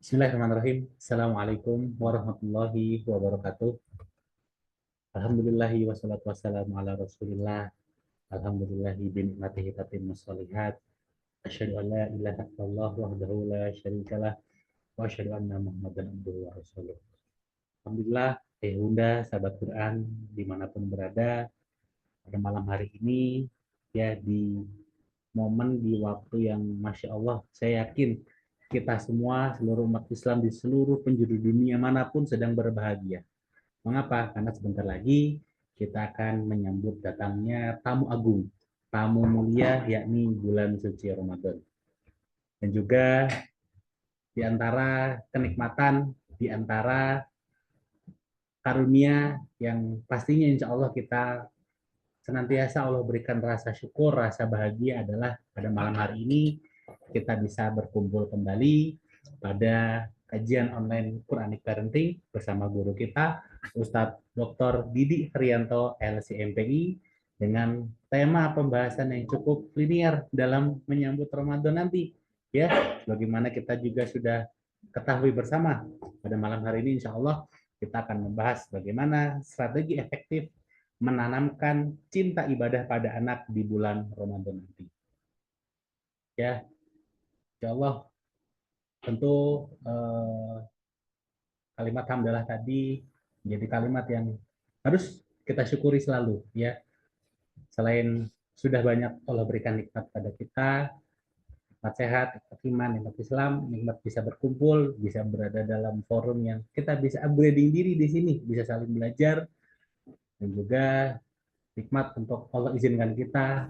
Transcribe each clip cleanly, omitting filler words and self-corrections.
Bismillahirrahmanirrahim. Assalamualaikum warahmatullahi wabarakatuh. Alhamdulillahi wassalatu wassalamu ala rasulillah. Alhamdulillahi binikmatihi tatimmus sholihat. Asyhadu an la ilaha illallah wahdahu la syarikalah wa asyhadu anna muhammadan abduhu wa rasuluh. Alhamdulillah, Bunda, sahabat Quran dimanapun berada pada malam hari ini, ya di momen di waktu yang Masya Allah, saya yakin kita semua, seluruh umat Islam di seluruh penjuru dunia manapun sedang berbahagia. Mengapa? Karena sebentar lagi kita akan menyambut datangnya tamu agung, tamu mulia, yakni bulan suci Ramadan. Dan juga di antara kenikmatan, di antara karunia yang pastinya insya Allah kita senantiasa Allah berikan rasa syukur, rasa bahagia adalah pada malam hari ini kita bisa berkumpul kembali pada kajian online Quranic Parenting bersama guru kita Ustadz Dr. Didi Haryanto LCMPI dengan tema pembahasan yang cukup linear dalam menyambut Ramadan nanti, ya. Bagaimana kita juga sudah ketahui bersama pada malam hari ini insya Allah kita akan membahas bagaimana strategi efektif menanamkan cinta ibadah pada anak di bulan Ramadan nanti. Ya, insya Allah tentu kalimat hamdalah tadi menjadi kalimat yang harus kita syukuri selalu, ya. Selain sudah banyak Allah berikan nikmat pada kita, nikmat sehat, nikmat iman, nikmat Islam, nikmat bisa berkumpul, bisa berada dalam forum yang kita bisa upgrading diri di sini, bisa saling belajar, dan juga nikmat untuk Allah izinkan kita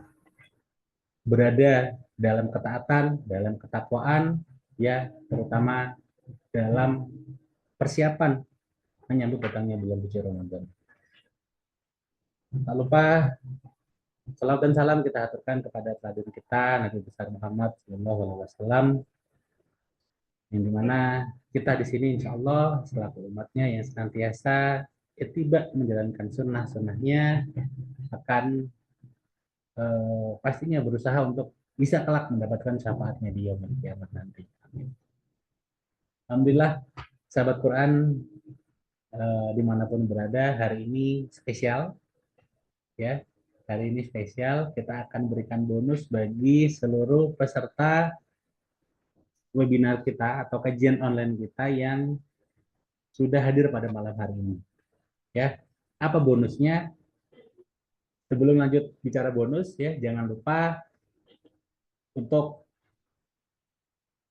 berada dalam ketaatan, dalam ketakwaan, ya, terutama dalam persiapan menyambut datangnya bulan suci Ramadan. Tak lupa salam dan salam kita aturkan kepada teladan kita Nabi besar Muhammad SAW, yang dimana kita di sini insya Allah selaku umatnya yang senantiasa tiba menjalankan sunnah-sunnahnya akan pastinya berusaha untuk bisa kelak mendapatkan syafaatnya di yaumul kiamat nanti. Amin. Alhamdulillah, sahabat Quran dimanapun berada, hari ini spesial, ya. Hari ini spesial, kita akan berikan bonus bagi seluruh peserta webinar kita atau kajian online kita yang sudah hadir pada malam hari ini. Ya, apa bonusnya? Sebelum lanjut bicara bonus, ya, jangan lupa untuk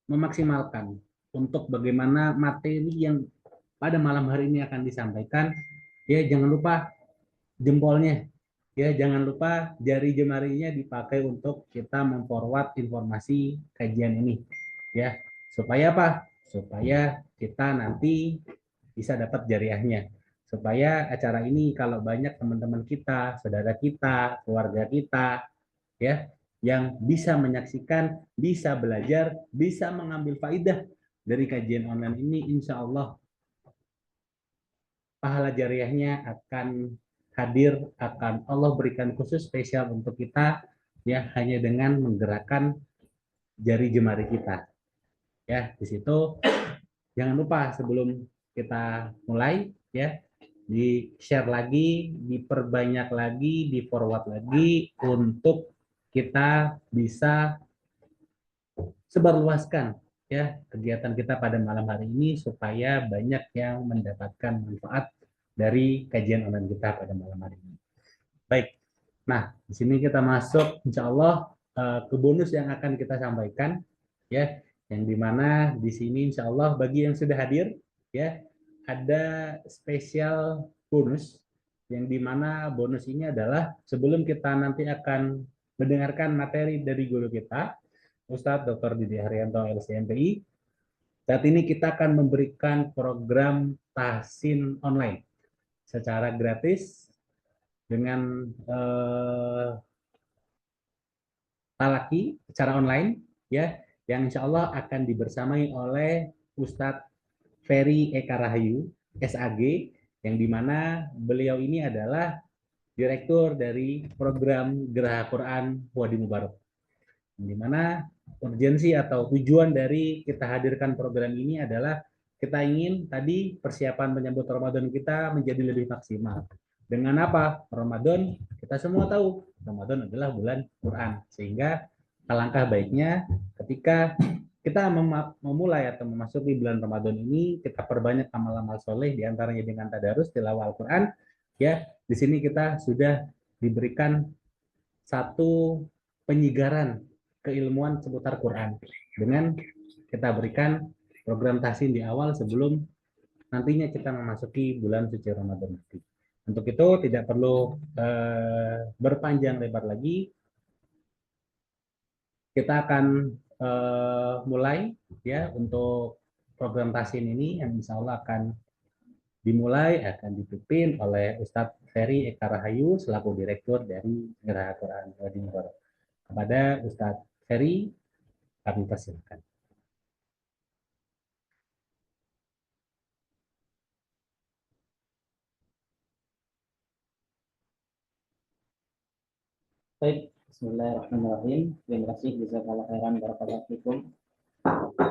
memaksimalkan untuk bagaimana materi yang pada malam hari ini akan disampaikan. Ya, jangan lupa jempolnya, ya, jangan lupa jari jemarinya dipakai untuk kita memforward informasi kajian ini, ya, supaya apa? Supaya kita nanti bisa dapat jariahnya, supaya acara ini kalau banyak teman-teman kita, saudara kita, keluarga kita, ya, yang bisa menyaksikan, bisa belajar, bisa mengambil faidah dari kajian online ini, insya Allah pahala jariahnya akan hadir, akan Allah berikan khusus spesial untuk kita, ya, hanya dengan menggerakkan jari jemari kita, ya. Di situ jangan lupa sebelum kita mulai, ya, di share lagi, diperbanyak lagi, di forward lagi untuk kita bisa sebarluaskan, ya, kegiatan kita pada malam hari ini supaya banyak yang mendapatkan manfaat dari kajian online kita pada malam hari ini. Baik, nah di sini kita masuk insya Allah ke bonus yang akan kita sampaikan, ya, yang dimana di sini insya Allah bagi yang sudah hadir, ya, ada spesial bonus yang dimana bonus ini adalah sebelum kita nanti akan mendengarkan materi dari guru kita Ustadz Dr. Didi Haryanto LCMPI. Saat ini kita akan memberikan program tahsin online secara gratis dengan talaki secara online, ya, yang insya Allah akan dibersamai oleh Ustadz Ferry Eka Rahayu SAG, yang dimana beliau ini adalah direktur dari program Geraha Quran Wadi Mubarak, yang dimana urgensi atau tujuan dari kita hadirkan program ini adalah kita ingin tadi persiapan menyambut Ramadan kita menjadi lebih maksimal. Dengan apa? Ramadan, kita semua tahu Ramadan adalah bulan Quran. Sehingga alangkah baiknya ketika kita memulai atau memasuki bulan Ramadan ini, kita perbanyak amal-amal soleh, diantaranya dengan tadarus, tilawah Al-Quran. Ya, di sini kita sudah diberikan satu penyigaran keilmuan seputar Quran dengan kita berikan program tahsin di awal sebelum nantinya kita memasuki bulan suci Ramadan nanti. Untuk itu tidak perlu berpanjang lebar lagi, kita akan mulai ya untuk program tahsin ini yang insya Allah akan dimulai, akan dipimpin oleh Ustadz Ferry Eka Rahayu selaku Direktur dari Geraha Quran Jawa Timur. Kepada Ustadz Ferry, kami persilakan. Baik, Bismillahirrahmanirrahim. Terima kasih jazakallahu khairan barakallahu fikum.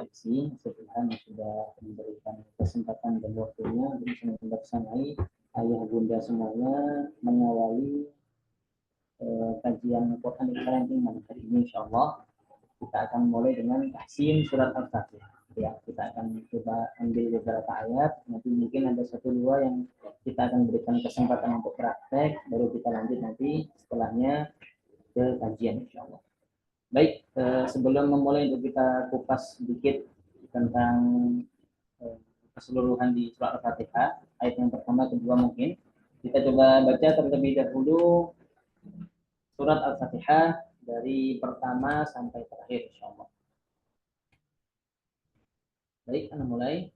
Setelah sudah memberikan kesempatan dan waktunya untuk bersamai ayah bunda semuanya mengawali kajian Quran Parenting hari ini, insyaallah kita akan mulai dengan tahsin surat Al-Fatihah. Ya, kita akan coba ambil beberapa ayat, nanti mungkin ada satu dua yang kita akan berikan kesempatan untuk praktek, baru kita lanjut nanti setelahnya ke kajian, insyaallah. Baik, sebelum memulai untuk kita kupas sedikit tentang keseluruhan di surat Al-Fatihah, ayat yang pertama, kedua mungkin kita coba baca terlebih dahulu surat Al-Fatihah dari pertama sampai terakhir, insyaallah. Baik, Anda mulai.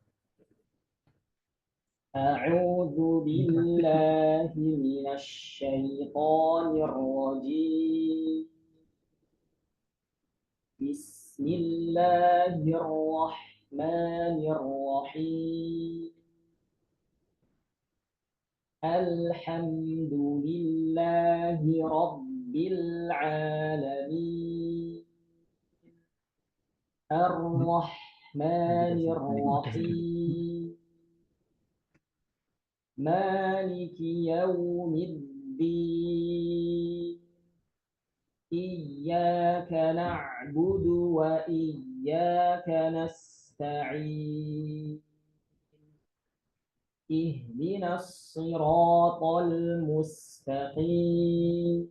A'udzu billahi minasy syaithanir rajim. Bismillahirrahmanirrahim. Alhamdulillahi rabbil alamin. Ar-Rahmanir Rahim. Maliki yaumiddin. Iyyaka na'budu wa iyyaka nasta'in. Ihdinas siratal mustaqim.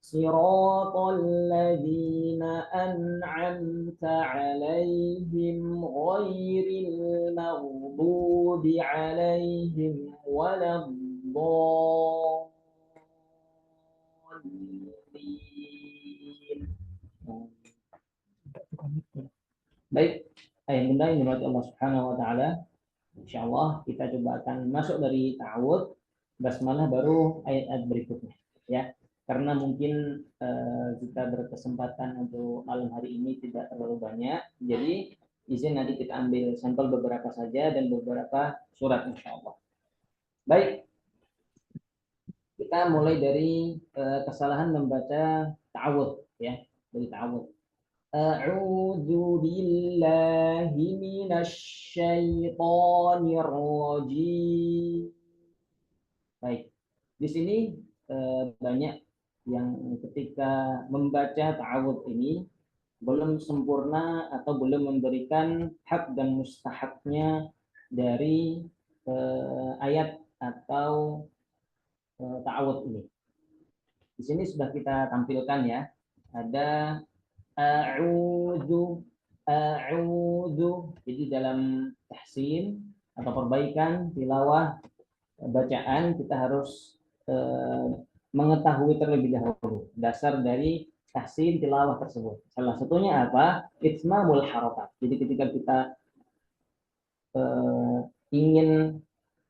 Siratal ladzina an'amta 'alaihim ghairil maghdubi 'alaihim waladdallin. Baik, ayat bunda yang dirahmati Allah Subhanahu wa taala. Insyaallah kita coba akan masuk dari ta'awudz basmalah baru ayat-ayat berikutnya ya. Karena mungkin kita berkesempatan untuk malam hari ini tidak terlalu banyak, jadi izin nanti kita ambil sampel beberapa saja dan beberapa surat insyaallah. Baik, kita mulai dari kesalahan membaca ta'awudz ya, dari ta'awudz. A'udzu billahi minasy syaithanir rajim. Baik, di sini banyak yang ketika membaca ta'awudz ini belum sempurna atau belum memberikan hak dan mustahabnya dari ayat atau ta'awudz ini. Di sini sudah kita tampilkan ya. Ada a'udzu, jadi dalam tahsin atau perbaikan tilawah bacaan kita harus mengetahui terlebih dahulu dasar dari tahsin tilawah tersebut. Salah satunya apa? Itmamul harakat. Jadi ketika kita ingin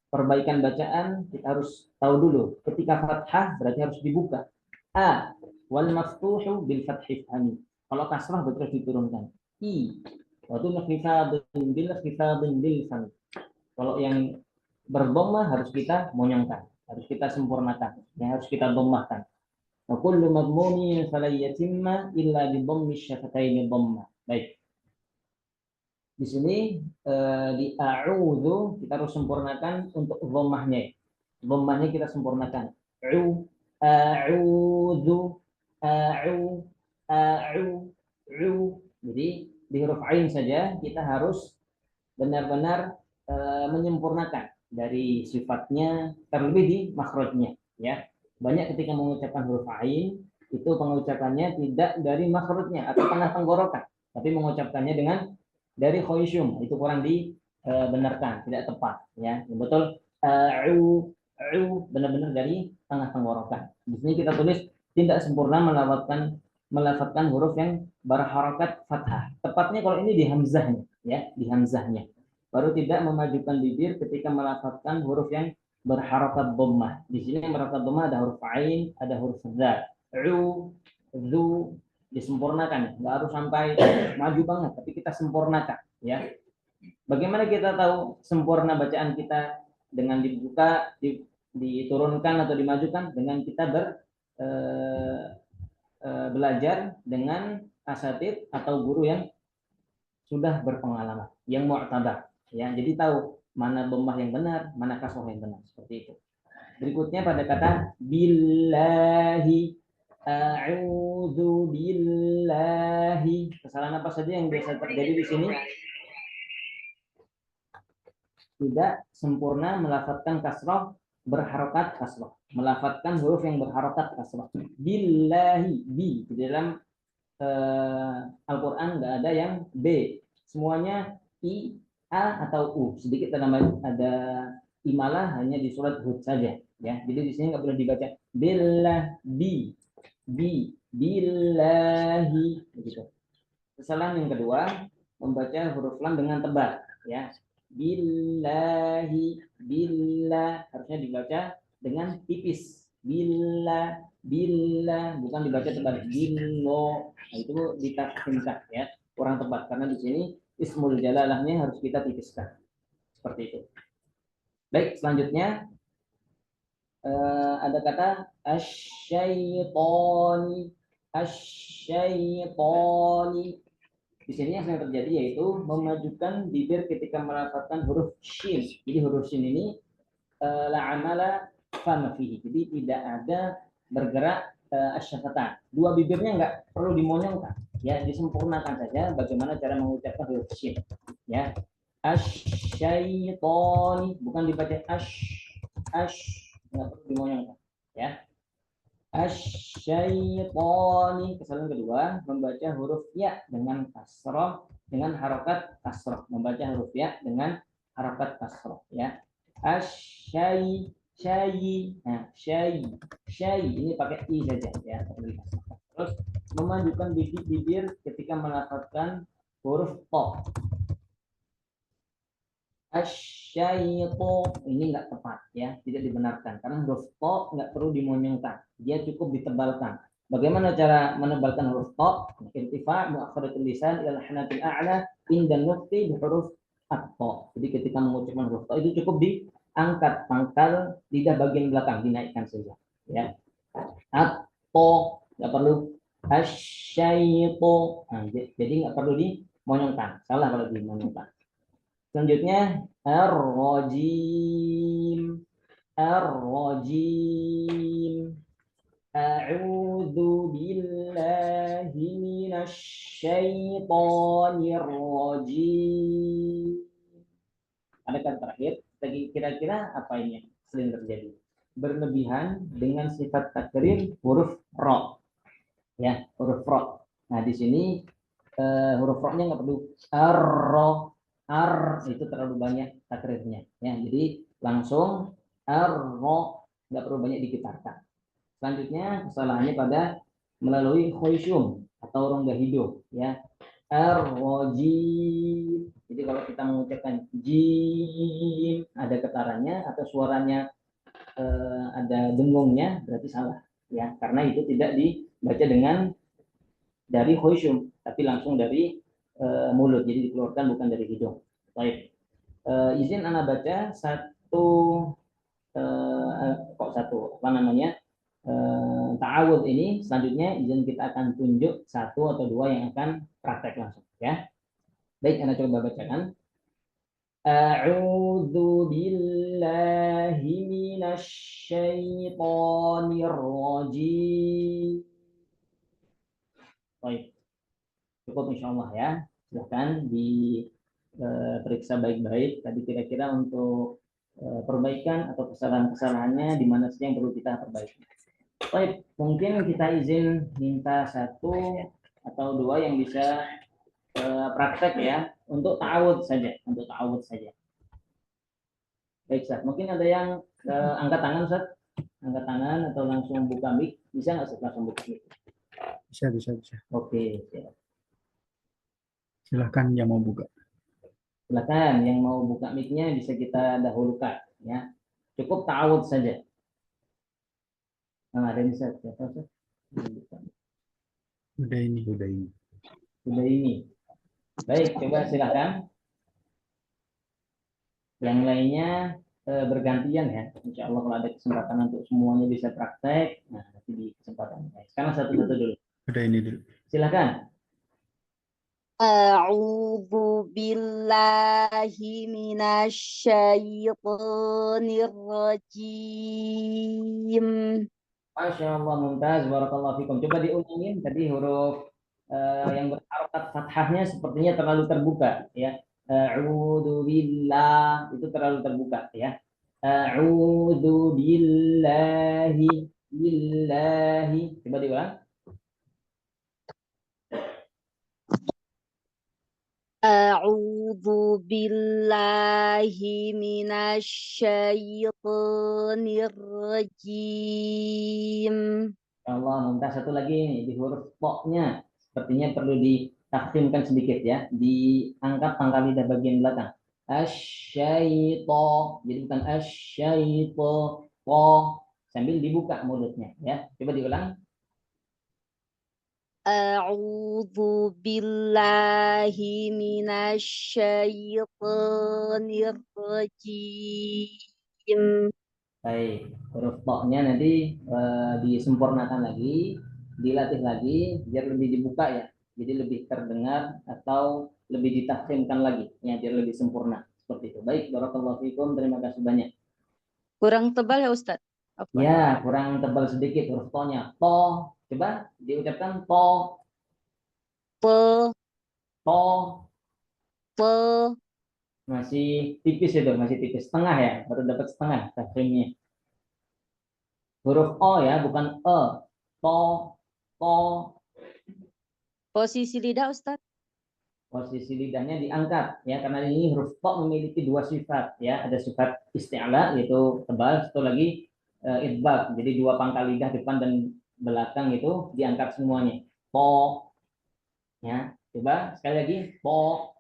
perbaikan bacaan, kita harus tahu dulu ketika fathah berarti harus dibuka. A wal maftuhu bil fathi fahmi. Kalau kasrah berarti harus diturunkan. I waktu khifadun bil fami. Kalau yang berdhamma harus kita monyongkan, harus kita sempurnakan, yang harus kita dhammahkan. Wa kullu madmumin falan yatimma illa bi dhammi syafataini dhamma. Baik. Di sini di a'udzu kita harus sempurnakan untuk dhammahnya. Dhammahnya kita sempurnakan. A'udzu a'u a'u u. Jadi di huruf ain saja kita harus benar-benar menyempurnakan dari sifatnya terlebih di makhrajnya ya. Banyak ketika mengucapkan huruf ain itu pengucapannya tidak dari makhrajnya atau tengah tenggorokan, tapi mengucapkannya dengan dari khoisyum, itu kurang dibenarkan, tidak tepat ya. Yang betul benar-benar dari tengah tenggorokan. Di sini kita tulis tidak sempurna melafadzkan huruf yang berharakat fathah. Tepatnya kalau ini di hamzahnya ya, di hamzahnya. Baru tidak memajukan bibir ketika melafadzkan huruf yang berharakat dhammah. Di sini yang berharakat dhammah ada huruf ain, ada huruf dzal. Zu disempurnakan, nggak harus sampai maju banget, tapi kita sempurnakan ya. Bagaimana kita tahu sempurna bacaan kita? Dengan dibuka, diturunkan atau dimajukan dengan kita belajar dengan asatid atau guru yang sudah berpengalaman, yang mu'tabar ya. Jadi tahu mana dhammah yang benar, mana kasroh yang benar, seperti itu. Berikutnya pada kata billahi, a'udzu billahi. Kesalahan apa saja yang biasa terjadi di sini? Tidak sempurna melafadzkan kasroh berharokat kasroh, melafadzkan huruf yang berharokat kasroh. Billahi, bi di dalam Al-Quran nggak ada yang b, semuanya i, a atau u. Sedikit ada imalah hanya di surat Hud saja ya. Jadi di sini nggak boleh dibaca billah, billahi begitu. Kesalahan yang kedua, membaca huruf lam dengan tebal ya. Billahi, billah harusnya dibaca dengan tipis. Billah, bukan dibaca tebal. Billo, nah, itu ditafsirkan ya, kurang tepat karena di sini ismul jalalahnya harus kita tipiskan seperti itu. Baik, selanjutnya ada kata asyaitoni. Di sini yang terjadi yaitu memajukan bibir ketika melafazkan huruf shin. Jadi huruf shin ini la amala fama fihi. Jadi tidak ada bergerak asyafatan. Dua bibirnya enggak perlu dimonyongkan. Ya, disempurnakan saja bagaimana cara mengucapkan huruf shin. Ya. Asyaitoni, bukan dibaca enggak perlu dimonyongkan. Ya. Asyaitoni. Kesalahan kedua, membaca huruf ya dengan kasroh, dengan harokat kasroh. Membaca huruf ya dengan harokat kasroh ya. Asyai, nah syai ini pakai i saja ya. Terus memajukan bibir ketika melafazkan huruf to. Asyaitu ini enggak tepat ya, tidak dibenarkan karena huruf to enggak perlu dimonyongkan, dia cukup ditebalkan. Bagaimana cara menebalkan huruf to? Irtifa muakhiratul lisan ila hanatil a'la inda nutqi bi huruf at-to. Jadi ketika mengucapkan huruf to itu cukup diangkat pangkal lidah bagian belakang, dinaikkan saja ya. At-to enggak perlu asyaitu. Nah, jadi enggak perlu dimonyongkan. Salah kalau dimonyongkan. Selanjutnya ar-rajim. A'udzu billahi minasy syaithanir rajim. Ada kata terakhir, kira-kira apa ini yang sering terjadi? Berlebihan dengan sifat takrir huruf ro. Ya, huruf ro. Nah, di sini huruf ro-nya nggak perlu itu terlalu banyak takrirnya ya, jadi langsung nggak perlu banyak digetarkan. Selanjutnya kesalahannya pada melalui khoisyum atau rongga hidung ya. Ar-rajim. Jadi kalau kita mengucapkan jim ada getarannya atau suaranya ada dengungnya, berarti salah ya, karena itu tidak dibaca dari khoisyum tapi langsung dari mulut, jadi dikeluarkan bukan dari hidung. Baik, izin anak baca satu ta'awud ini selanjutnya izin kita akan tunjuk satu atau dua yang akan praktek langsung ya. Baik, Anda coba bacakan. A'udzu billahi minasyaitonir rajim. Baik, cukup insyaallah ya. Silahkan diperiksa baik-baik tadi kira-kira untuk perbaikan atau kesalahan-kesalahannya di mana sih yang perlu kita perbaiki. Baik, mungkin kita izin minta satu atau dua yang bisa praktek ya untuk ta'awud saja, Baik, Ustaz. Mungkin ada yang angkat tangan, Ustaz? Angkat tangan atau langsung buka mic? Bisa nggak, Ustaz? Langsung buka mic? Bisa. Oke, siap. Silahkan yang mau buka. Silakan yang mau buka mic-nya bisa kita dahulukan ya. Cukup ta'awud saja. Nah, ada yang Ustaz? Siapa, Ustaz? Udah ini. Sudah ini. Baik, coba silakan. Yang lainnya bergantian ya. Insya Allah kalau ada kesempatan untuk semuanya bisa praktek, nah nanti di kesempatan. Sekarang satu-satu dulu. Udah ini dulu. Silakan. A'udzu billahi minasyaitonir rajim. Masya Allah, Mumtaz, barakallahu fikum. Coba diulangin tadi huruf yang berharokat fathahnya sepertinya terlalu terbuka ya. A'udzu billah itu terlalu terbuka ya. A'udzu billahi Coba diulang. A'udzu billahi minasyaitonir rajim. Allah, Mumtaz, satu lagi nih, di huruf poknya sepertinya perlu ditakdimkan sedikit ya, diangkat pangkal lidah bagian belakang. Asyaito, jadi bukan asyaito, po, sambil dibuka mulutnya ya. Coba diulang. A'udzu billahi minasyaitonir rajim. Baik, huruf poknya nanti disempurnakan lagi, dilatih lagi biar lebih dibuka ya. Jadi lebih terdengar atau lebih ditafsirkan lagi ya, biar lebih sempurna seperti itu. Baik, barakallahu fikum, terima kasih banyak. Kurang tebal ya Ustadz? Apa? Ya, kurang tebal sedikit huruf to-nya. To, coba diucapkan to, Pe, to. pe, Masih tipis itu, masih tipis. Setengah ya, baru dapat setengah tafsirnya. Huruf O ya, bukan E. To, to. posisi lidah Ustadz? Posisi lidahnya diangkat ya, karena ini huruf to memiliki dua sifat ya, ada sifat isti'la yaitu tebal, satu lagi idbaq, jadi dua pangkal lidah depan dan belakang itu diangkat semuanya. To ya, coba sekali lagi to.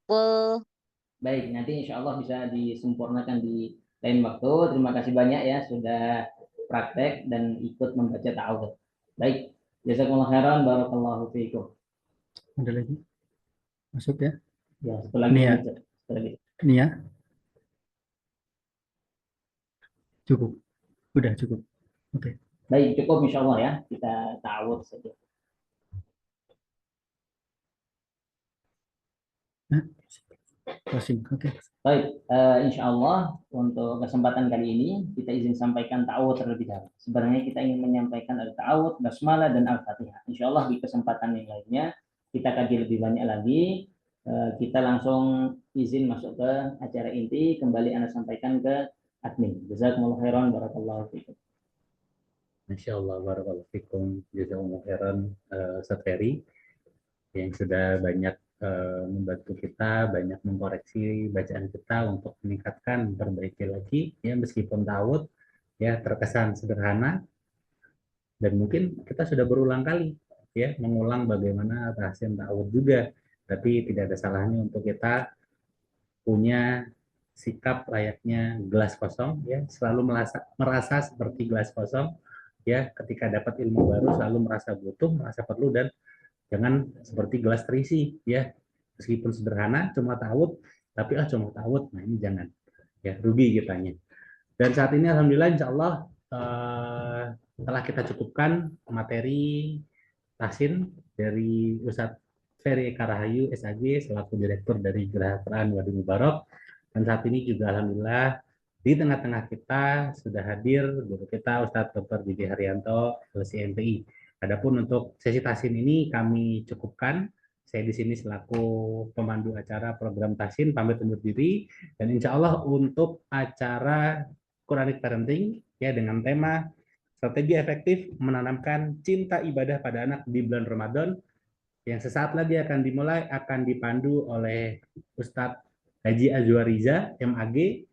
Pe. Baik, nanti insya Allah bisa disempurnakan di lain waktu. Terima kasih banyak ya sudah praktek dan ikut membaca ta'awudz. Baik, jazakumullah khairan, barakallahu fiikum. Ada lagi? Masuk ya? Ya, satu lagi. Ini ya. Satu lagi. Ini ya. Cukup. Udah cukup. Oke. Baik, cukup insya Allah ya. Kita ta'awudz saja. Closing. Oke. Baik, insya Allah untuk kesempatan kali ini kita izin sampaikan ta'awudz terlebih dahulu. Sebenarnya kita ingin menyampaikan al-ta'awudz, basmalah dan al-fatihah. Insya Allah di kesempatan yang lainnya kita kaji lebih banyak lagi. Kita langsung izin masuk ke acara inti. Kembali Anda sampaikan ke admin. Jazakumullah khairan, barakallahu fiikum. Masya Allah, barakallahu fikum, jazakumullah khairan, Ustaz Ferry, yang sudah banyak membantu kita, banyak mengkoreksi bacaan kita untuk meningkatkan, memperbaiki lagi ya, meskipun ta'awudz ya terkesan sederhana dan mungkin kita sudah berulang kali ya mengulang bagaimana tahsin ta'awudz juga, tapi tidak ada salahnya untuk kita punya sikap layaknya gelas kosong ya, selalu merasa seperti gelas kosong ya, ketika dapat ilmu baru selalu merasa butuh, merasa perlu, dan jangan seperti gelas terisi ya, meskipun sederhana cuma ta'awudz tapi cuma ta'awudz, nah ini jangan ya, rugi kitanya. Dan saat ini alhamdulillah insya Allah telah kita cukupkan materi Tasin dari Ustadz Ferry Eka Rahayu SAG selaku Direktur dari Geraha Quran Wadi Mubarak. Dan saat ini juga Alhamdulillah di tengah-tengah kita sudah hadir guru kita Ustadz Dr. Didi Haryanto LCMPI. Adapun untuk sesi Tasin ini kami cukupkan. Saya di sini selaku pemandu acara program Tasin pamit undur diri, dan insya Allah untuk acara Quranic Parenting ya dengan tema strategi efektif menanamkan cinta ibadah pada anak di bulan Ramadan yang sesaat lagi akan dimulai, akan dipandu oleh Ustadz Haji Azwariza MAG,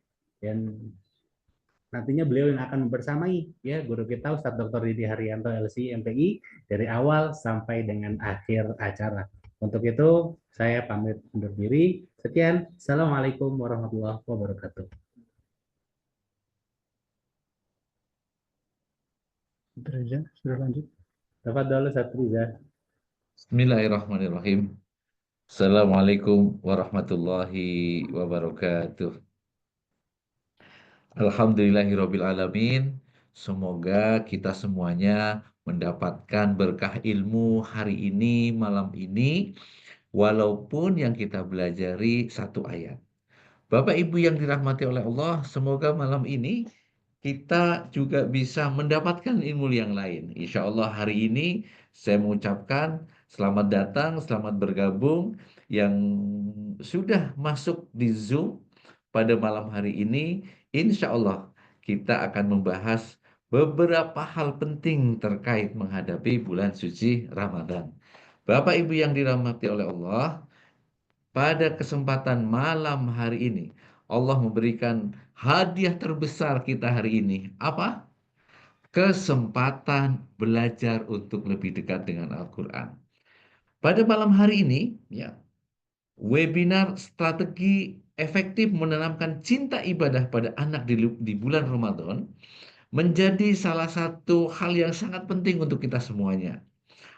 dan nantinya beliau yang akan membersamai ya guru kita Ustadz Dr. Didi Haryanto LC MPI dari awal sampai dengan akhir acara. Untuk itu saya pamit undur diri. Sekian. Assalamualaikum warahmatullahi wabarakatuh. Reza, sudah lanjut. Tafadhol Ustadz Riza. Bismillahirrahmanirrahim. Assalamualaikum warahmatullahi wabarakatuh. Alhamdulillahirabbil alamin. Semoga kita semuanya mendapatkan berkah ilmu hari ini, malam ini, walaupun yang kita belajari satu ayat. Bapak Ibu yang dirahmati oleh Allah, semoga malam ini kita juga bisa mendapatkan ilmu yang lain. Insya Allah hari ini saya mengucapkan selamat datang, selamat bergabung yang sudah masuk di Zoom pada malam hari ini. Insya Allah kita akan membahas beberapa hal penting terkait menghadapi bulan suci Ramadan. Bapak Ibu yang dirahmati oleh Allah, pada kesempatan malam hari ini Allah memberikan hadiah terbesar kita hari ini. Apa? Kesempatan belajar untuk lebih dekat dengan Al-Quran. Pada malam hari ini, ya, webinar strategi efektif menanamkan cinta ibadah pada anak di bulan Ramadan menjadi salah satu hal yang sangat penting untuk kita semuanya.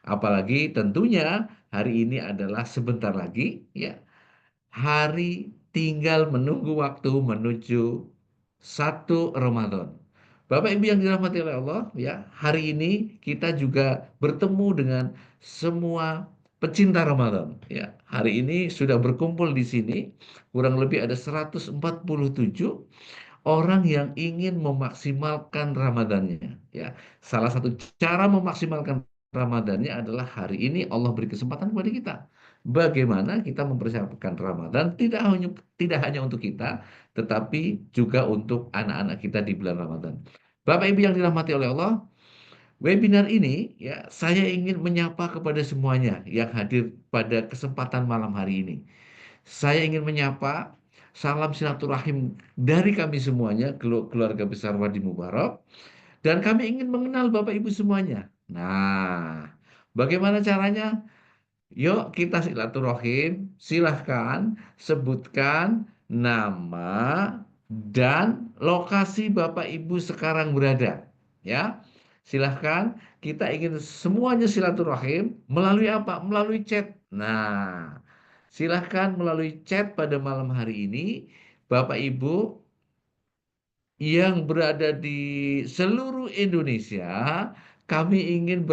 Apalagi tentunya hari ini adalah sebentar lagi, ya, hari tinggal menunggu waktu menuju 1 Ramadan. Bapak Ibu yang dirahmati oleh Allah, ya, hari ini kita juga bertemu dengan semua pecinta Ramadan, ya. Hari ini sudah berkumpul di sini kurang lebih ada 147 orang yang ingin memaksimalkan Ramadannya, ya. Salah satu cara memaksimalkan Ramadannya adalah hari ini Allah beri kesempatan kepada kita. Bagaimana kita mempersiapkan Ramadan tidak hanya untuk kita, tetapi juga untuk anak-anak kita di bulan Ramadan. Bapak Ibu yang dirahmati oleh Allah, webinar ini ya saya ingin menyapa kepada semuanya yang hadir pada kesempatan malam hari ini. Saya ingin menyapa salam silaturahim dari kami semuanya, keluarga besar Wadi Mubarak, dan kami ingin mengenal Bapak Ibu semuanya. Nah, bagaimana caranya? Yuk kita silaturahim, silahkan sebutkan nama dan lokasi Bapak Ibu sekarang berada. Ya, silahkan, kita ingin semuanya silaturahim melalui apa? Melalui chat. Nah, silahkan melalui chat pada malam hari ini, Bapak Ibu yang berada di seluruh Indonesia, kami ingin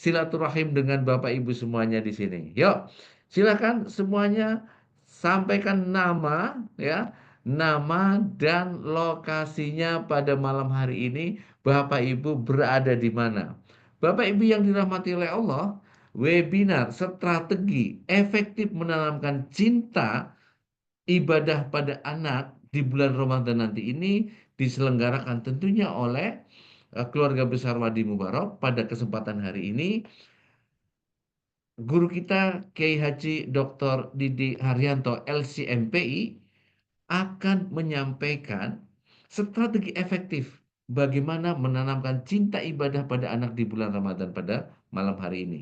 silaturahim dengan Bapak Ibu semuanya di sini. Yuk, silakan semuanya sampaikan nama, ya, nama dan lokasinya pada malam hari ini. Bapak Ibu berada di mana? Bapak Ibu yang dirahmati oleh Allah, webinar strategi efektif menanamkan cinta ibadah pada anak di bulan Ramadan nanti ini diselenggarakan tentunya oleh keluarga besar Wadi Mubarak. Pada kesempatan hari ini guru kita Kiai Haji Dr. Didi Haryanto LCMPI akan menyampaikan strategi efektif bagaimana menanamkan cinta ibadah pada anak di bulan Ramadan pada malam hari ini.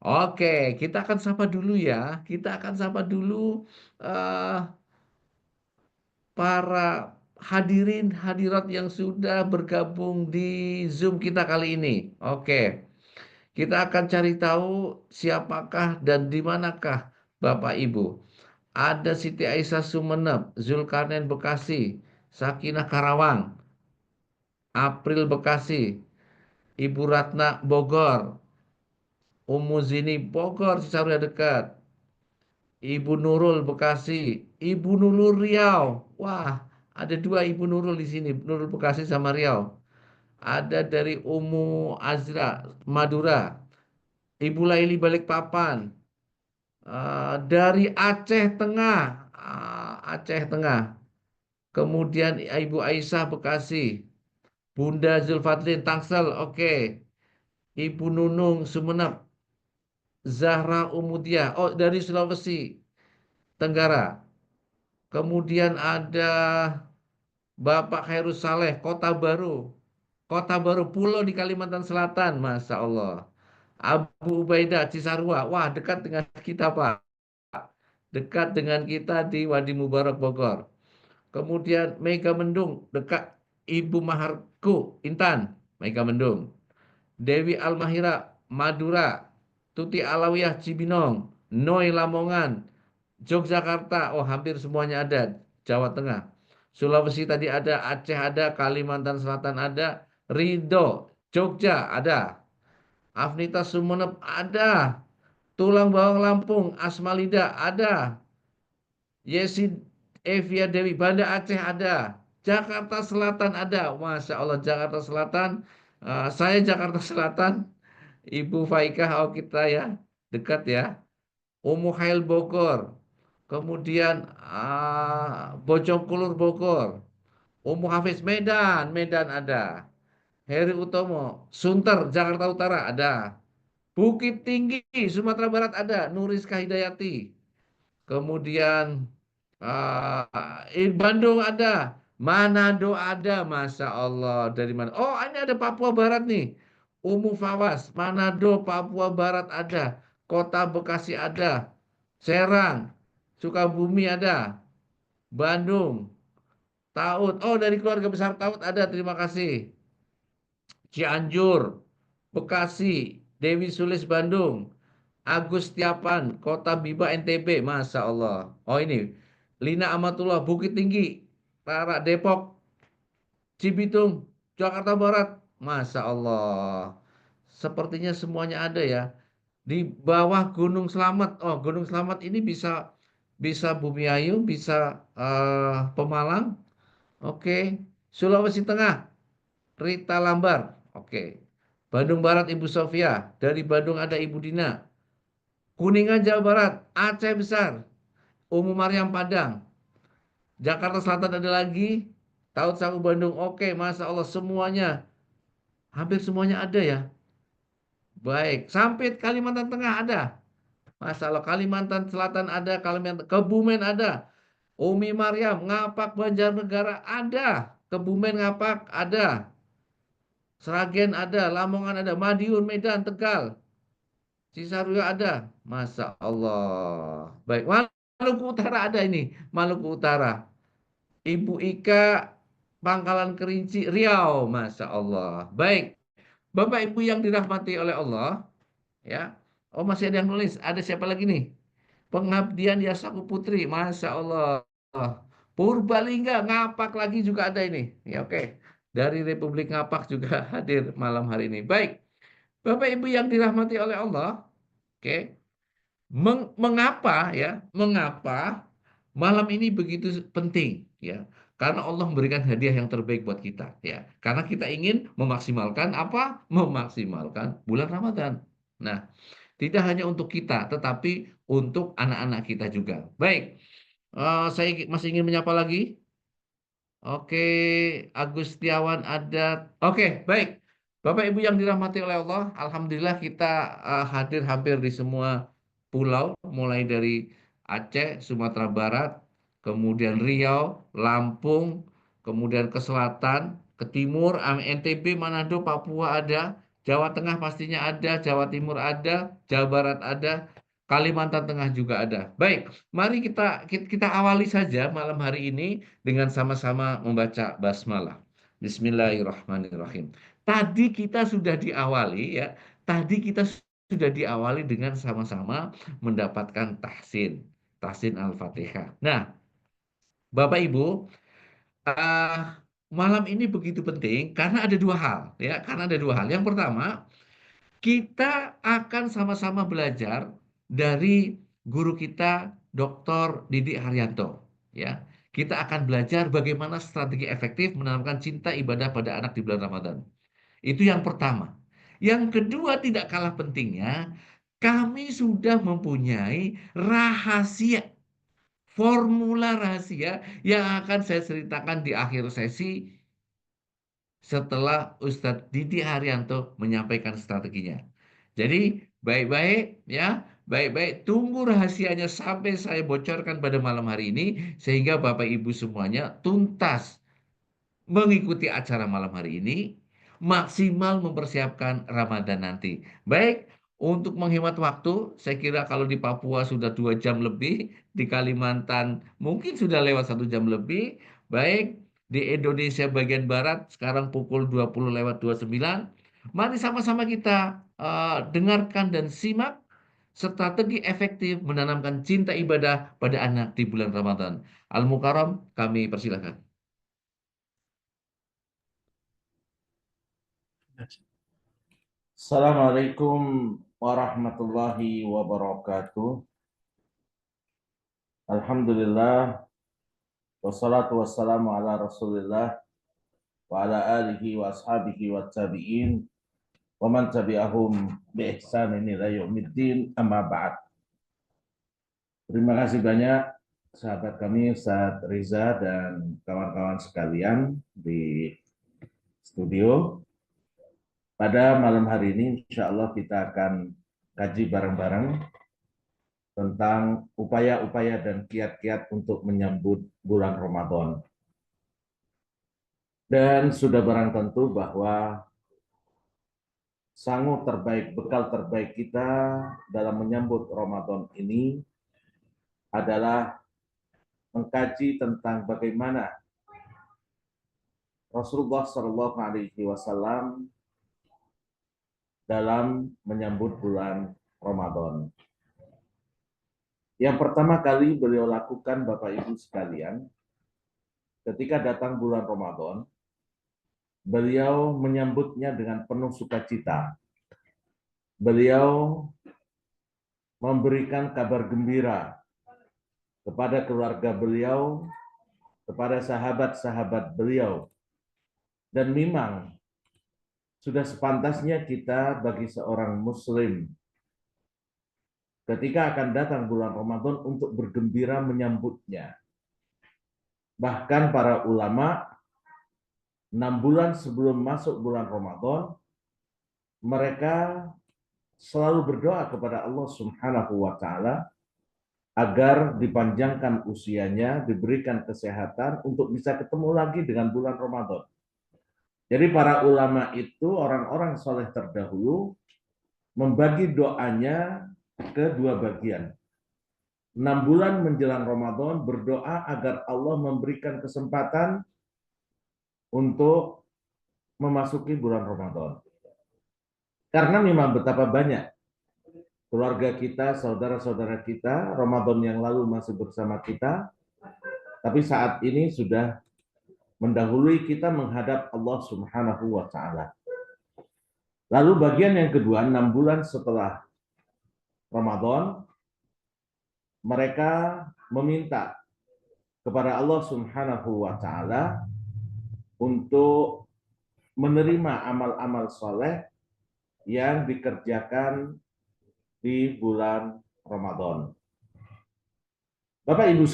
Oke, kita akan sapa dulu ya. Kita akan sapa dulu eh, para hadirin hadirat yang sudah bergabung di Zoom kita kali ini. Oke. Kita akan cari tahu siapakah dan di manakah Bapak Ibu. Ada Siti Aisyah Sumeneb, Zulkarnain Bekasi, Sakinah Karawang. April Bekasi, Ibu Ratna Bogor, Umu Zini Bogor, Cisarua dekat. Ibu Nurul Bekasi, Ibu Nurul Riau. Wah, ada dua Ibu Nurul di sini, Nurul Bekasi sama Riau. Ada dari Umu Azra Madura, Ibu Laili Balikpapan, dari Aceh Tengah, Aceh Tengah. Kemudian Ibu Aisyah Bekasi, Bunda Zulfatlin Tangsel, oke. Ibu Nunung Sumeneb, Zahra Umudia, oh dari Sulawesi Tenggara. Kemudian ada Bapak Khairus Saleh, Kota Baru. Kota Baru Pulau di Kalimantan Selatan, Masya Allah. Abu Ubaidah Cisarua, wah dekat dengan kita Pak. Dekat dengan kita di Wadi Mubarak Bogor. Kemudian Mega Mendung, dekat Ibu Maharku Intan, Mega Mendung. Dewi Almahira Madura, Tuti Alawiyah Cibinong, Noi Lamongan, Yogyakarta, oh hampir semuanya ada. Jawa Tengah, Sulawesi tadi ada, Aceh ada, Kalimantan Selatan ada, Ridho, Jogja ada, Afnita Sumeneb ada, Tulang Bawang Lampung, Asmalida ada, Yesi Evia Dewi Banda Aceh ada, Jakarta Selatan ada, Masya Allah Jakarta Selatan, saya Jakarta Selatan, Ibu Faikah, oh kita ya, dekat ya. Umu Khail Bogor, kemudian Bojongkulur Bogor, Umu Hafiz Medan, Medan ada, Heri Utomo, Sunter Jakarta Utara ada, Bukit Tinggi Sumatera Barat ada, Nuriska Hidayati, kemudian Bandung ada, Manado ada, Masya Allah. Dari mana? Oh, ini ada Papua Barat nih. Umu Fawas, Manado, Papua Barat ada. Kota Bekasi ada. Serang, Sukabumi ada. Bandung, Taut. Oh, dari keluarga besar Taut ada. Terima kasih. Cianjur, Bekasi, Dewi Sulis Bandung, Agus Tiapan, Kota Biba NTB, Masya Allah. Oh ini, Lina Amatullah, Bukit Tinggi, Tara Depok, Cibitung, Jakarta Barat, Masya Allah. Sepertinya semuanya ada ya. Di bawah Gunung Slamet, oh Gunung Slamet ini bisa Bumiayu, bisa Pemalang, oke. Sulawesi Tengah, Rita Lambar, oke. Bandung Barat Ibu Sofia, dari Bandung ada Ibu Dina. Kuningan Jawa Barat, Aceh Besar, Umu Maryam Padang, Jakarta Selatan ada lagi, Taut Saku Bandung, oke, Masya Allah semuanya, hampir semuanya ada ya. Baik, sampai Kalimantan Tengah ada, Masya Allah, Kalimantan Selatan ada, Kalimantan, Kebumen ada, Umi Maryam, Ngapak Banjarnegara ada, Kebumen Ngapak ada, Sragen ada, Lamongan ada, Madiun, Medan, Tegal, Cisarua ada, Masya Allah. Baik, Maluku Utara ada ini, Maluku Utara. Ibu Ika, Pangkalan Kerinci, Riau, Masya Allah. Baik, Bapak Ibu yang dirahmati oleh Allah, ya. Oh masih ada yang nulis, ada siapa lagi nih? Pengabdian Yasaku Putri, Masya Allah. Purbalingga, Ngapak lagi juga ada ini. Ya oke, dari Republik Ngapak juga hadir malam hari ini. Baik, Bapak Ibu yang dirahmati oleh Allah, oke. Mengapa ya? Mengapa malam ini begitu penting ya? Karena Allah memberikan hadiah yang terbaik buat kita ya. Karena kita ingin memaksimalkan apa? Memaksimalkan bulan Ramadan. Nah, tidak hanya untuk kita, tetapi untuk anak-anak kita juga. Baik, saya masih ingin menyapa lagi. Oke, Agustiawan ada. Oke, baik. Bapak Ibu yang dirahmati oleh Allah, alhamdulillah kita hadir hampir di semua pulau, mulai dari Aceh, Sumatera Barat, kemudian Riau, Lampung, kemudian ke selatan, ke timur, NTB, Manado, Papua ada, Jawa Tengah pastinya ada, Jawa Timur ada, Jawa Barat ada, Kalimantan Tengah juga ada. Baik, mari kita awali saja malam hari ini dengan sama-sama membaca basmalah. Bismillahirrahmanirrahim. Tadi kita sudah diawali ya. Tadi kita sudah diawali dengan sama-sama mendapatkan tahsin, tahsin Al-Fatihah. Nah, Bapak Ibu, malam ini begitu penting karena ada dua hal, ya. Karena ada dua hal. Yang pertama, kita akan sama-sama belajar dari guru kita, Dr. Didik Haryanto. Ya, kita akan belajar bagaimana strategi efektif menanamkan cinta ibadah pada anak di bulan Ramadan. Itu yang pertama. Yang kedua, tidak kalah pentingnya, kami sudah mempunyai rahasia, formula rahasia yang akan saya ceritakan di akhir sesi setelah Ustadz Didi Haryanto menyampaikan strateginya. Jadi baik-baik ya, baik-baik tunggu rahasianya sampai saya bocorkan pada malam hari ini sehingga Bapak Ibu semuanya tuntas mengikuti acara malam hari ini, maksimal mempersiapkan Ramadan nanti. Baik, untuk menghemat waktu, saya kira kalau di Papua sudah 2 jam lebih, di Kalimantan mungkin sudah lewat 1 jam lebih. Baik, di Indonesia bagian Barat sekarang pukul 20:29. Mari sama-sama kita dengarkan dan simak strategi efektif menanamkan cinta ibadah pada anak di bulan Ramadan. Al-Mukarram, kami persilakan. Assalamualaikum warahmatullahi wabarakatuh. Alhamdulillah, wassalatu wassalamu ala rasulillah, wa ala alihi wa ashabihi wa tabi'in, wa man tabi'ahum bi ihsanin ila yaumiddin, amma ba'd. Terima kasih banyak sahabat kami Ustaz Riza dan kawan-kawan sekalian di studio. Pada malam hari ini insya Allah kita akan kaji bareng-bareng tentang upaya-upaya dan kiat-kiat untuk menyambut bulan Ramadan. Dan sudah barang tentu bahwa sangu terbaik, bekal terbaik kita dalam menyambut Ramadan ini adalah mengkaji tentang bagaimana Rasulullah SAW dalam menyambut bulan Ramadan. Yang pertama kali beliau lakukan, Bapak Ibu sekalian, ketika datang bulan Ramadan, beliau menyambutnya dengan penuh sukacita. Beliau memberikan kabar gembira kepada keluarga beliau, kepada sahabat-sahabat beliau. Dan memang sudah sepantasnya kita bagi seorang muslim ketika akan datang bulan Ramadan untuk bergembira menyambutnya. Bahkan para ulama 6 bulan sebelum masuk bulan Ramadan, mereka selalu berdoa kepada Allah Subhanahu wa Ta'ala agar dipanjangkan usianya, diberikan kesehatan untuk bisa ketemu lagi dengan bulan Ramadan. Jadi para ulama itu orang-orang soleh terdahulu membagi doanya ke 2 bagian. 6 bulan menjelang Ramadan berdoa agar Allah memberikan kesempatan untuk memasuki bulan Ramadan. Karena memang betapa banyak keluarga kita, saudara-saudara kita, Ramadan yang lalu masih bersama kita, tapi saat ini sudah mendahului kita menghadap Allah Subhanahu wa Ta'ala. Lalu bagian yang kedua, 6 bulan setelah Ramadan, mereka meminta kepada Allah Subhanahu wa Ta'ala untuk menerima amal-amal soleh yang dikerjakan di bulan Ramadan. Bapak Ibu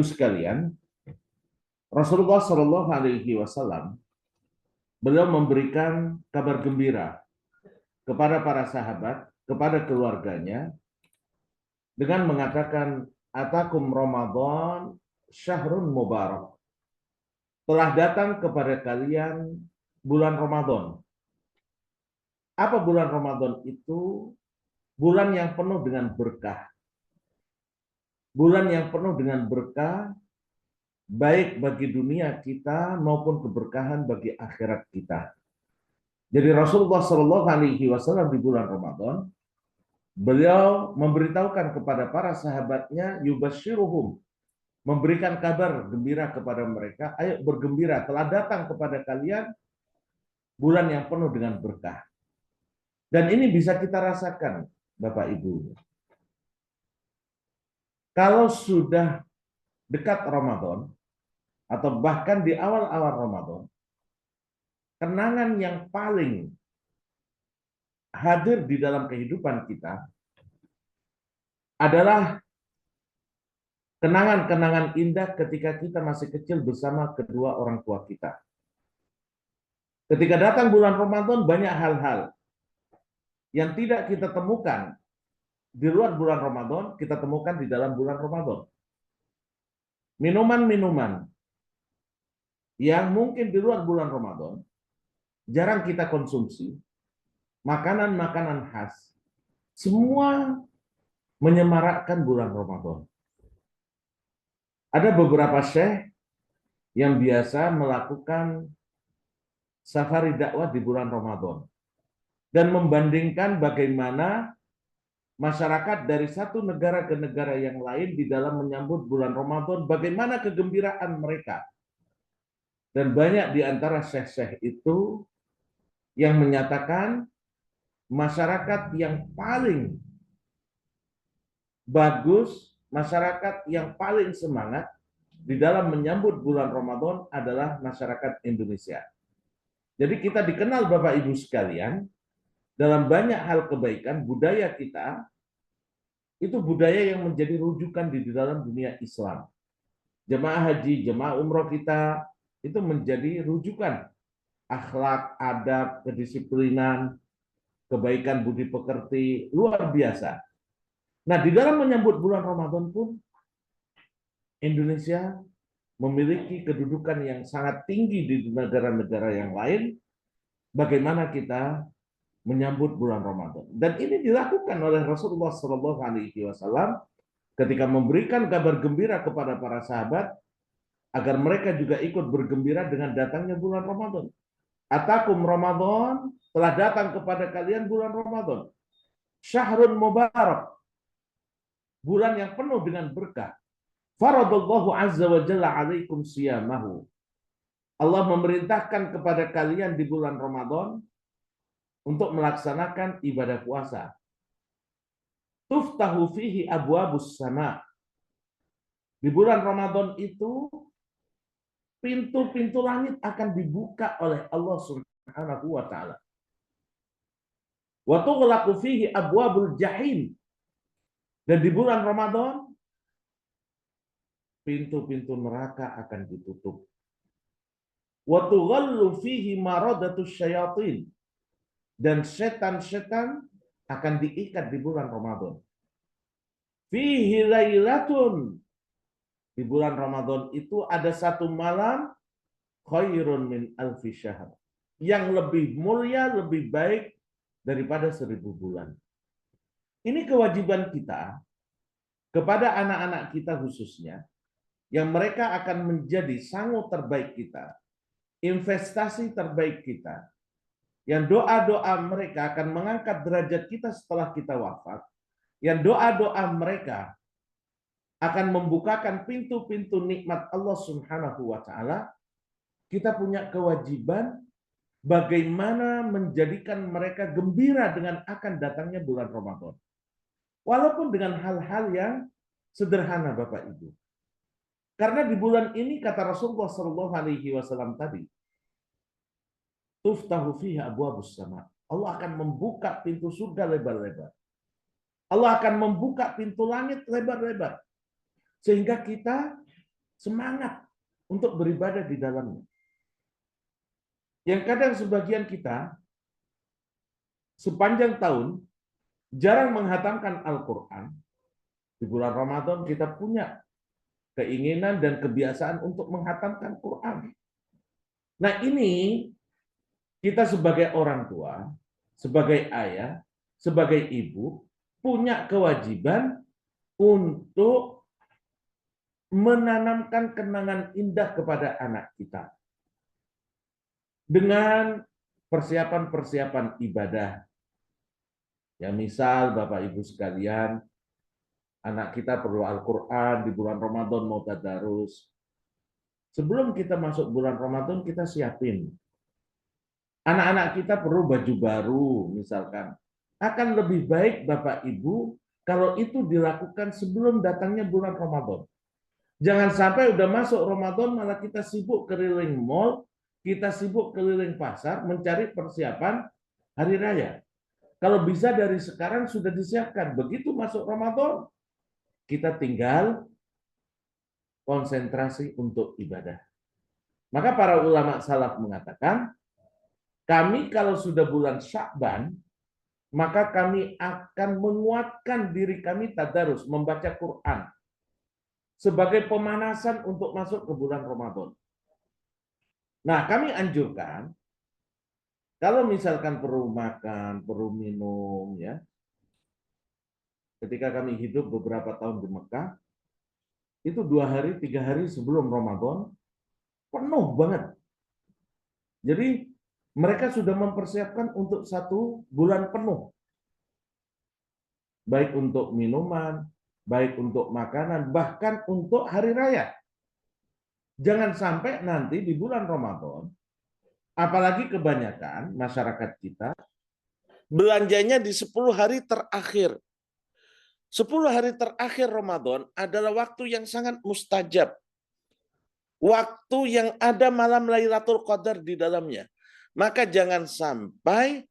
sekalian, Rasulullah Shallallahu Alaihi Wasallam beliau memberikan kabar gembira kepada para sahabat, kepada keluarganya, dengan mengatakan, Atakum Ramadan syahrun mubarak. Telah datang kepada kalian bulan Ramadan. Apa bulan Ramadan itu? Bulan yang penuh dengan berkah. Bulan yang penuh dengan berkah, baik bagi dunia kita maupun keberkahan bagi akhirat kita. Jadi Rasulullah Shallallahu Alaihi Wasallam di bulan Ramadan, beliau memberitahukan kepada para sahabatnya, yubashiruhum, memberikan kabar gembira kepada mereka, ayo bergembira, telah datang kepada kalian bulan yang penuh dengan berkah. Dan ini bisa kita rasakan, Bapak Ibu. Kalau sudah dekat Ramadan, atau bahkan di awal-awal Ramadan, kenangan yang paling hadir di dalam kehidupan kita adalah kenangan-kenangan indah ketika kita masih kecil bersama kedua orang tua kita. Ketika datang bulan Ramadan, banyak hal-hal yang tidak kita temukan di luar bulan Ramadan, kita temukan di dalam bulan Ramadan. Minuman-minuman yang mungkin di luar bulan Ramadan jarang kita konsumsi, makanan-makanan khas, semua menyemarakkan bulan Ramadan. Ada beberapa syekh yang biasa melakukan safari dakwah di bulan Ramadan dan membandingkan bagaimana masyarakat dari satu negara ke negara yang lain di dalam menyambut bulan Ramadan, bagaimana kegembiraan mereka. Dan banyak di antara syekh-syekh itu yang menyatakan masyarakat yang paling bagus, masyarakat yang paling semangat di dalam menyambut bulan Ramadan adalah masyarakat Indonesia. Jadi kita dikenal Bapak Ibu sekalian, dalam banyak hal kebaikan, budaya kita, itu budaya yang menjadi rujukan di dalam dunia Islam. Jemaah haji, jemaah umroh kita, itu menjadi rujukan akhlak, adab, kedisiplinan, kebaikan budi pekerti, luar biasa. Nah, di dalam menyambut bulan Ramadan pun, Indonesia memiliki kedudukan yang sangat tinggi di negara-negara yang lain, bagaimana kita menyambut bulan Ramadan. Dan ini dilakukan oleh Rasulullah SAW ketika memberikan kabar gembira kepada para sahabat, agar mereka juga ikut bergembira dengan datangnya bulan Ramadan. Atakum Ramadan, telah datang kepada kalian bulan Ramadan. Syahrun mubarak, bulan yang penuh dengan berkah. Faradallahu azza wa jalla alaikum siyamahu. Allah memerintahkan kepada kalian di bulan Ramadan untuk melaksanakan ibadah puasa. Tuftahu fihi abwabus sama. Di bulan Ramadan itu pintu-pintu langit akan dibuka oleh Allah Subhanahu wa taala. Wa tughlaqu fihi abwabul jahim. Dan di bulan Ramadan pintu-pintu neraka akan ditutup. Wa tughallu fihi maradatus syayatin. Dan setan-setan akan diikat di bulan Ramadan. Fihi lailatun. Di bulan Ramadan itu ada satu malam khairun min alfi syahr. Yang lebih mulia, lebih baik daripada 1000 bulan. Ini kewajiban kita kepada anak-anak kita khususnya, yang mereka akan menjadi sangu terbaik kita, investasi terbaik kita, yang doa-doa mereka akan mengangkat derajat kita setelah kita wafat, yang doa-doa mereka akan membukakan pintu-pintu nikmat Allah Subhanahu wa taala. Kita punya kewajiban bagaimana menjadikan mereka gembira dengan akan datangnya bulan Ramadan. Walaupun dengan hal-hal yang sederhana Bapak Ibu. Karena di bulan ini kata Rasulullah Shallallahu Alaihi Wasallam tadi, tuftahu fiha abwabus sama. Allah akan membuka pintu surga lebar-lebar. Allah akan membuka pintu langit lebar-lebar. Sehingga kita semangat untuk beribadah di dalamnya. Yang kadang sebagian kita sepanjang tahun jarang menghatamkan Al-Quran. Di bulan Ramadan kita punya keinginan dan kebiasaan untuk menghatamkan Quran. Nah ini kita sebagai orang tua, sebagai ayah, sebagai ibu, punya kewajiban untuk menanamkan kenangan indah kepada anak kita. Dengan persiapan-persiapan ibadah. Ya misal Bapak Ibu sekalian, anak kita perlu Al-Quran di bulan Ramadan mau tadarus. Sebelum kita masuk bulan Ramadan kita siapin. Anak-anak kita perlu baju baru misalkan. Akan lebih baik Bapak Ibu kalau itu dilakukan sebelum datangnya bulan Ramadan. Jangan sampai udah masuk Ramadan malah kita sibuk keliling mall, kita sibuk keliling pasar mencari persiapan hari raya. Kalau bisa dari sekarang sudah disiapkan. Begitu masuk Ramadan, kita tinggal konsentrasi untuk ibadah. Maka para ulama salaf mengatakan, kami kalau sudah bulan Sya'ban, maka kami akan menguatkan diri kami tadarus, membaca Quran sebagai pemanasan untuk masuk ke bulan Ramadan. Nah, kami anjurkan kalau misalkan perlu makan, perlu minum, ya. Ketika kami hidup beberapa tahun di Mekah, itu 2 hari, 3 hari sebelum Ramadan penuh banget. Jadi mereka sudah mempersiapkan untuk 1 bulan penuh, baik untuk minuman, baik untuk makanan, bahkan untuk hari raya. Jangan sampai nanti di bulan Ramadan, apalagi kebanyakan masyarakat kita, belanjanya di 10 hari terakhir. 10 hari terakhir Ramadan adalah waktu yang sangat mustajab. Waktu yang ada malam Lailatul Qadar di dalamnya. Maka jangan sampai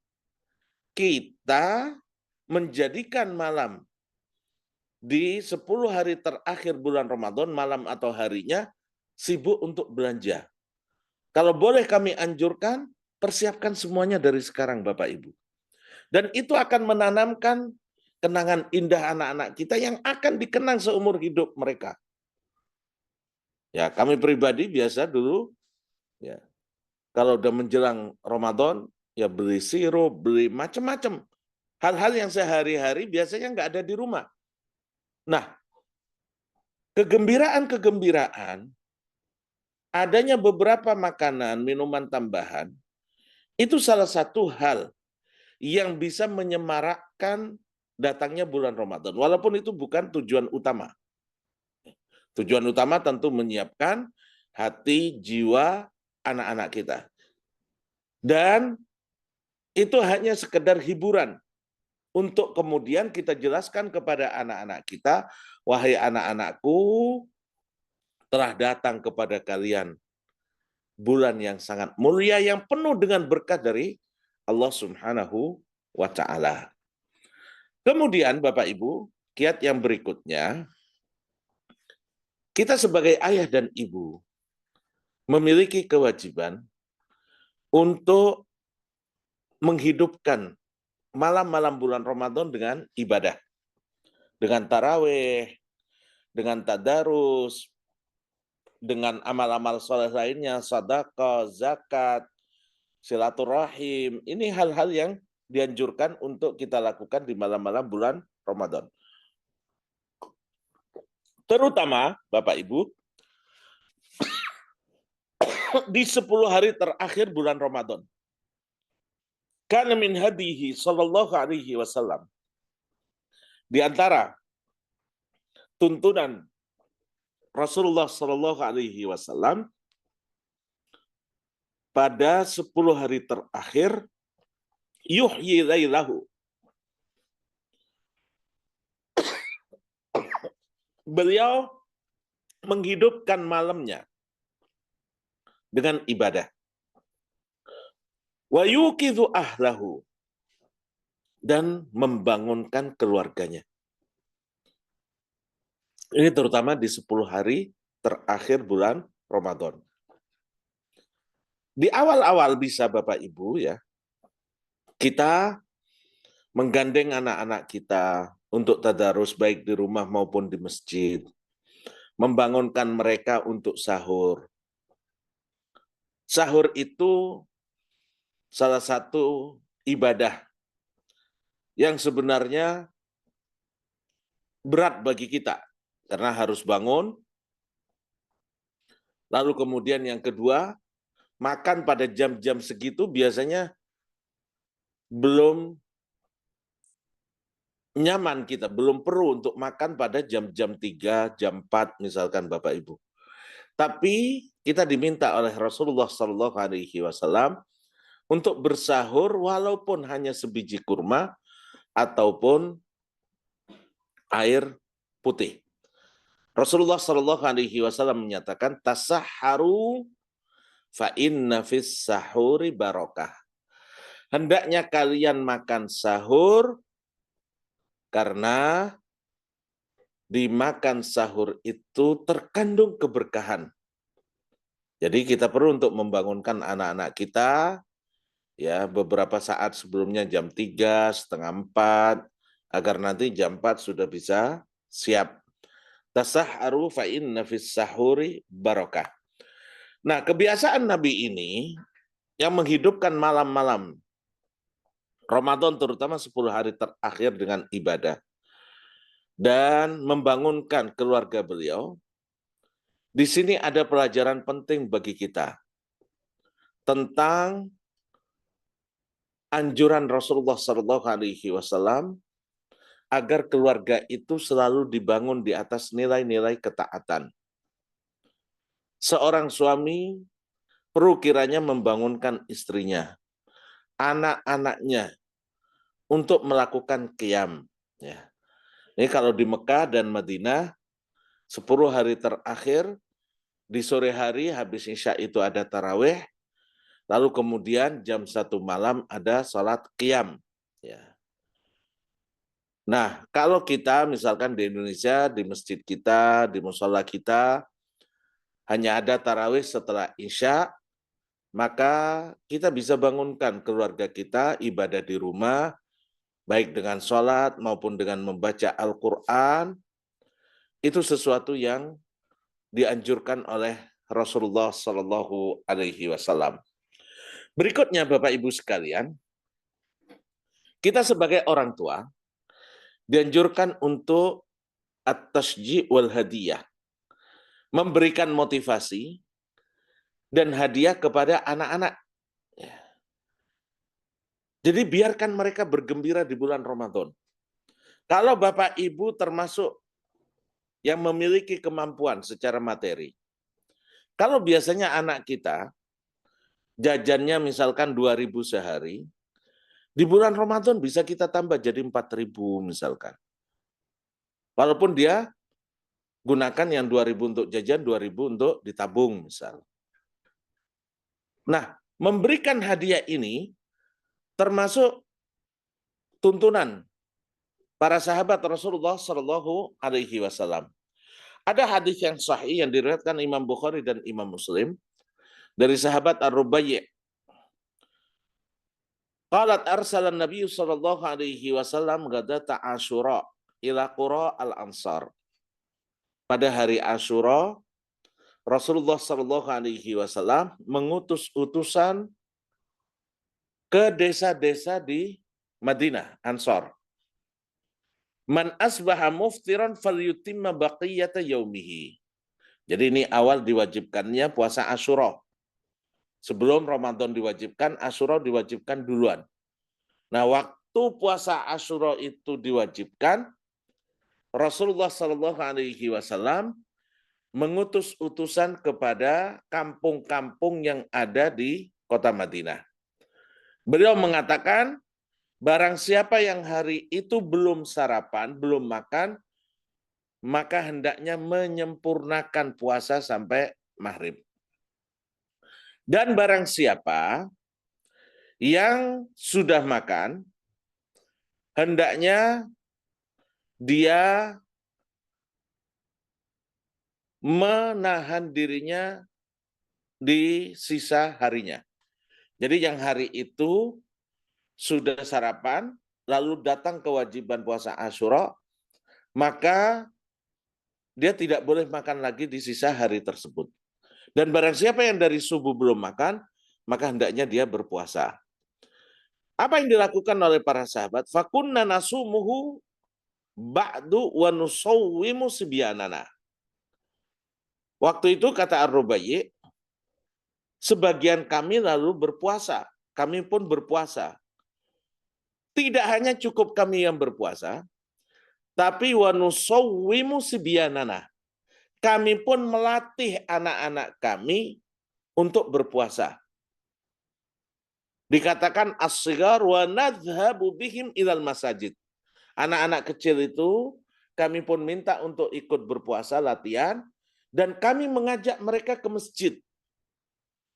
kita menjadikan malam di 10 hari terakhir bulan Ramadan, malam atau harinya, sibuk untuk belanja. Kalau boleh kami anjurkan, persiapkan semuanya dari sekarang Bapak Ibu. Dan itu akan menanamkan kenangan indah anak-anak kita yang akan dikenang seumur hidup mereka. Ya, kami pribadi biasa dulu, ya, kalau udah menjelang Ramadan, ya beli sirup, beli macam-macam. Hal-hal yang sehari-hari biasanya nggak ada di rumah. Nah, kegembiraan-kegembiraan, adanya beberapa makanan, minuman tambahan, itu salah satu hal yang bisa menyemarakkan datangnya bulan Ramadan. Walaupun itu bukan tujuan utama. Tujuan utama tentu menyiapkan hati, jiwa anak-anak kita. Dan itu hanya sekedar hiburan. Untuk kemudian kita jelaskan kepada anak-anak kita, wahai anak-anakku, telah datang kepada kalian bulan yang sangat mulia, yang penuh dengan berkah dari Allah Subhanahu wa Ta'ala. Kemudian Bapak Ibu, kiat yang berikutnya, kita sebagai ayah dan ibu memiliki kewajiban untuk menghidupkan malam-malam bulan Ramadan dengan ibadah. Dengan tarawih, dengan tadarus, dengan amal-amal soleh lainnya, sedekah, zakat, silaturahim. Ini hal-hal yang dianjurkan untuk kita lakukan di malam-malam bulan Ramadan. Terutama, Bapak Ibu, di 10 hari terakhir bulan Ramadan. Kana min hadihi sallallahu alaihi wasallam. Di antara tuntunan Rasulullah sallallahu alaihi wasallam pada 10 hari terakhir, yuhyi lailahu. Beliau menghidupkan malamnya dengan ibadah. Wa yuqidhu ahlahu, dan membangunkan keluarganya. Ini terutama di 10 hari terakhir bulan Ramadan. Di awal-awal bisa Bapak Ibu, ya, kita menggandeng anak-anak kita untuk tadarus baik di rumah maupun di masjid. Membangunkan mereka untuk sahur. Sahur itu salah satu ibadah yang sebenarnya berat bagi kita, karena harus bangun. Lalu kemudian yang kedua, makan pada jam-jam segitu biasanya belum nyaman kita, belum perlu untuk makan pada jam-jam 3, jam 4 misalkan Bapak Ibu. Tapi kita diminta oleh Rasulullah SAW untuk bersahur walaupun hanya sebiji kurma ataupun air putih. Rasulullah SAW menyatakan tasahharu fa inna fis sahuri barokah. Hendaknya kalian makan sahur karena di makan sahur itu terkandung keberkahan. Jadi kita perlu untuk membangunkan anak-anak kita ya beberapa saat sebelumnya jam 3, setengah 4 agar nanti jam 4 sudah bisa siap. Tasahharu fa inna fis sahuri barokah. Nah, kebiasaan Nabi ini yang menghidupkan malam-malam Ramadan terutama 10 hari terakhir dengan ibadah dan membangunkan keluarga beliau. Di sini ada pelajaran penting bagi kita tentang anjuran Rasulullah SAW agar keluarga itu selalu dibangun di atas nilai-nilai ketaatan. Seorang suami perlu kiranya membangunkan istrinya, anak-anaknya untuk melakukan qiyam. Ya. Ini kalau di Mekah dan Madinah, 10 hari terakhir, di sore hari habis Isya itu ada tarawih, lalu kemudian jam 1 malam ada salat qiyam. Ya. Nah, kalau kita misalkan di Indonesia, di masjid kita, di mushola kita, hanya ada tarawih setelah Isya, maka kita bisa bangunkan keluarga kita ibadah di rumah, baik dengan sholat maupun dengan membaca Al-Quran, itu sesuatu yang dianjurkan oleh Rasulullah SAW. Berikutnya Bapak Ibu sekalian, kita sebagai orang tua dianjurkan untuk at-tashji' wal hadiyah, memberikan motivasi dan hadiah kepada anak-anak. Jadi biarkan mereka bergembira di bulan Ramadan. Kalau Bapak Ibu termasuk yang memiliki kemampuan secara materi, kalau biasanya anak kita jajannya misalkan 2.000 sehari, di bulan Ramadan bisa kita tambah jadi 4.000 misalkan. Walaupun dia gunakan yang 2.000 untuk jajan, 2.000 untuk ditabung misal. Nah, memberikan hadiah ini termasuk tuntunan para sahabat Rasulullah SAW. Ada hadis yang sahih yang diriwayatkan Imam Bukhari dan Imam Muslim dari sahabat Ar-Rubayyi. Qalat arsalan Nabi sallallahu alaihi wasallam ghadata Asyura ila qura al-Ansar. Pada hari Asyura, Rasulullah sallallahu alaihi wasallam mengutus utusan ke desa-desa di Madinah, Ansar. Man asbaha muftiran falyutimma baqiyata yaumihi. Jadi ini awal diwajibkannya puasa Asyura. Sebelum Ramadan diwajibkan, Asyura diwajibkan duluan. Nah, waktu puasa Asyura itu diwajibkan, Rasulullah SAW mengutus utusan kepada kampung-kampung yang ada di kota Madinah. Beliau mengatakan, barang siapa yang hari itu belum sarapan, belum makan, maka hendaknya menyempurnakan puasa sampai maghrib. Dan barang siapa yang sudah makan, hendaknya dia menahan dirinya di sisa harinya. Jadi yang hari itu sudah sarapan, lalu datang kewajiban puasa Asyura, maka dia tidak boleh makan lagi di sisa hari tersebut. Dan barang siapa yang dari subuh belum makan, maka hendaknya dia berpuasa. Apa yang dilakukan oleh para sahabat? Fakunna nasumuhu ba'du wa nusawwimu sibyanana. Waktu itu kata Ar-Rubayyi, sebagian kami lalu berpuasa, kami pun berpuasa. tidak hanya cukup kami yang berpuasa, tapi wa nusawwimu sibyanana. Kami pun melatih anak-anak kami untuk berpuasa. Dikatakan as-sigar wa nadhhabu bihim ilal masajid. Anak-anak kecil itu kami pun minta untuk ikut berpuasa latihan dan kami mengajak mereka ke masjid.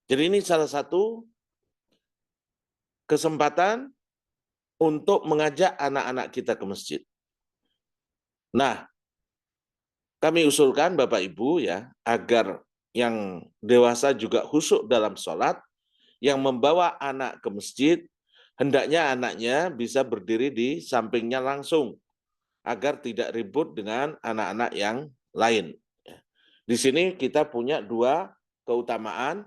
Jadi ini salah satu kesempatan untuk mengajak anak-anak kita ke masjid. Nah, kami usulkan Bapak Ibu ya, agar yang dewasa juga khusyuk dalam sholat, yang membawa anak ke masjid, hendaknya anaknya bisa berdiri di sampingnya langsung, agar tidak ribut dengan anak-anak yang lain. Di sini kita punya dua keutamaan,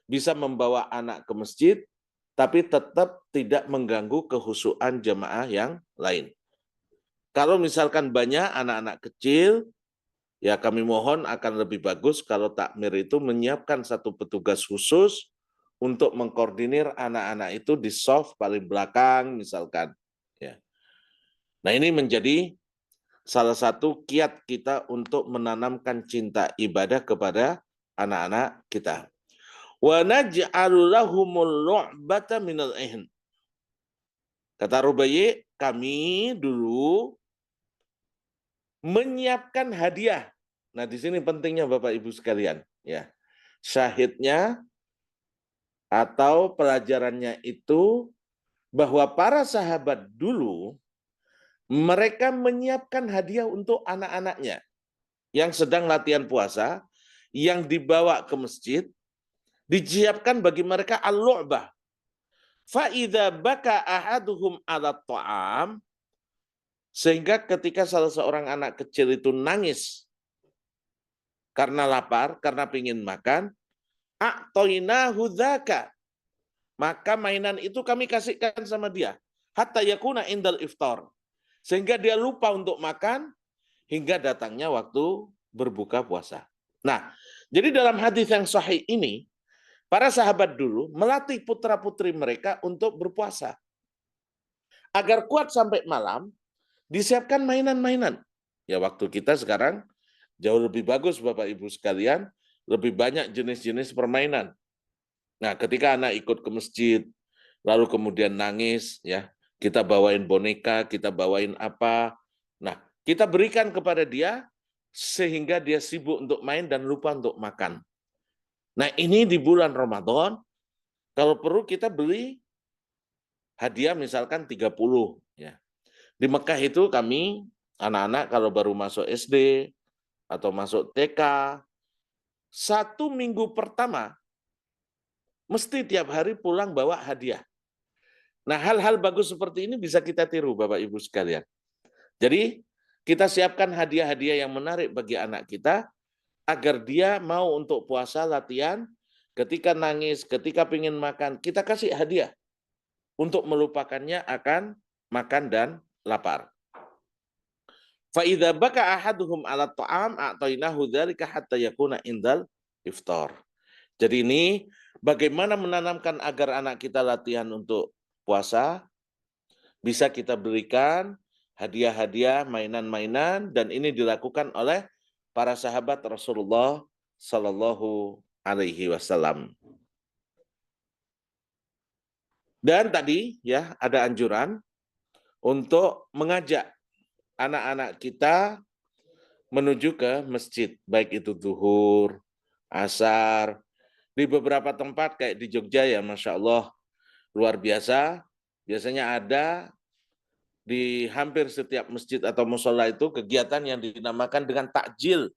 bisa membawa anak ke masjid, tapi tetap tidak mengganggu kekhusyukan jemaah yang lain. Kalau misalkan banyak anak-anak kecil, ya kami mohon akan lebih bagus kalau takmir itu menyiapkan satu petugas khusus untuk mengkoordinir anak-anak itu di shaf paling belakang misalkan. Ya. Nah ini menjadi salah satu kiat kita untuk menanamkan cinta ibadah kepada anak-anak kita. Wa naj'alu lahumul lu'bata minal ihn. Kata Rubayi, kami dulu menyiapkan hadiah. Nah, di sini pentingnya Bapak Ibu sekalian, ya. Syahidnya atau pelajarannya itu bahwa para sahabat dulu mereka menyiapkan hadiah untuk anak-anaknya yang sedang latihan puasa, yang dibawa ke masjid, disiapkan bagi mereka al-lu'bah. Fa idza baka ahaduhum 'ala ta'am, sehingga ketika salah seorang anak kecil itu nangis karena lapar, karena ingin makan, a'toinahu dzaka, maka mainan itu kami kasihkan sama dia, hatta yakuna indal iftar, sehingga dia lupa untuk makan hingga datangnya waktu berbuka puasa. Nah, jadi dalam hadis yang sahih ini, para sahabat dulu melatih putra-putri mereka untuk berpuasa. Agar kuat sampai malam, disiapkan mainan-mainan. Ya waktu kita sekarang jauh lebih bagus Bapak Ibu sekalian, lebih banyak jenis-jenis permainan. Nah, ketika anak ikut ke masjid, lalu kemudian nangis, ya kita bawain boneka, kita bawain apa. Nah, kita berikan kepada dia sehingga dia sibuk untuk main dan lupa untuk makan. Nah, ini di bulan Ramadan, kalau perlu kita beli hadiah misalkan 30. Ya. Di Mekah itu kami, anak-anak kalau baru masuk SD atau masuk TK, 1 minggu pertama, mesti tiap hari pulang bawa hadiah. Nah, hal-hal bagus seperti ini bisa kita tiru Bapak Ibu sekalian. Jadi, kita siapkan hadiah-hadiah yang menarik bagi anak kita, agar dia mau untuk puasa latihan, ketika nangis, ketika ingin makan, kita kasih hadiah untuk melupakannya akan makan dan lapar. Fa idza baka ahaduhum 'ala ta'am a'tainahu dzalika hatta yakuna indal iftar. Jadi ini bagaimana menanamkan agar anak kita latihan untuk puasa, bisa kita berikan hadiah-hadiah, mainan-mainan, dan ini dilakukan oleh para sahabat Rasulullah Sallallahu Alaihi Wasallam. Dan tadi ya ada anjuran untuk mengajak anak-anak kita menuju ke masjid, baik itu zuhur, asar, di beberapa tempat kayak di Jogja ya Masya Allah, luar biasa, biasanya ada di hampir setiap masjid atau musola itu kegiatan yang dinamakan dengan takjil.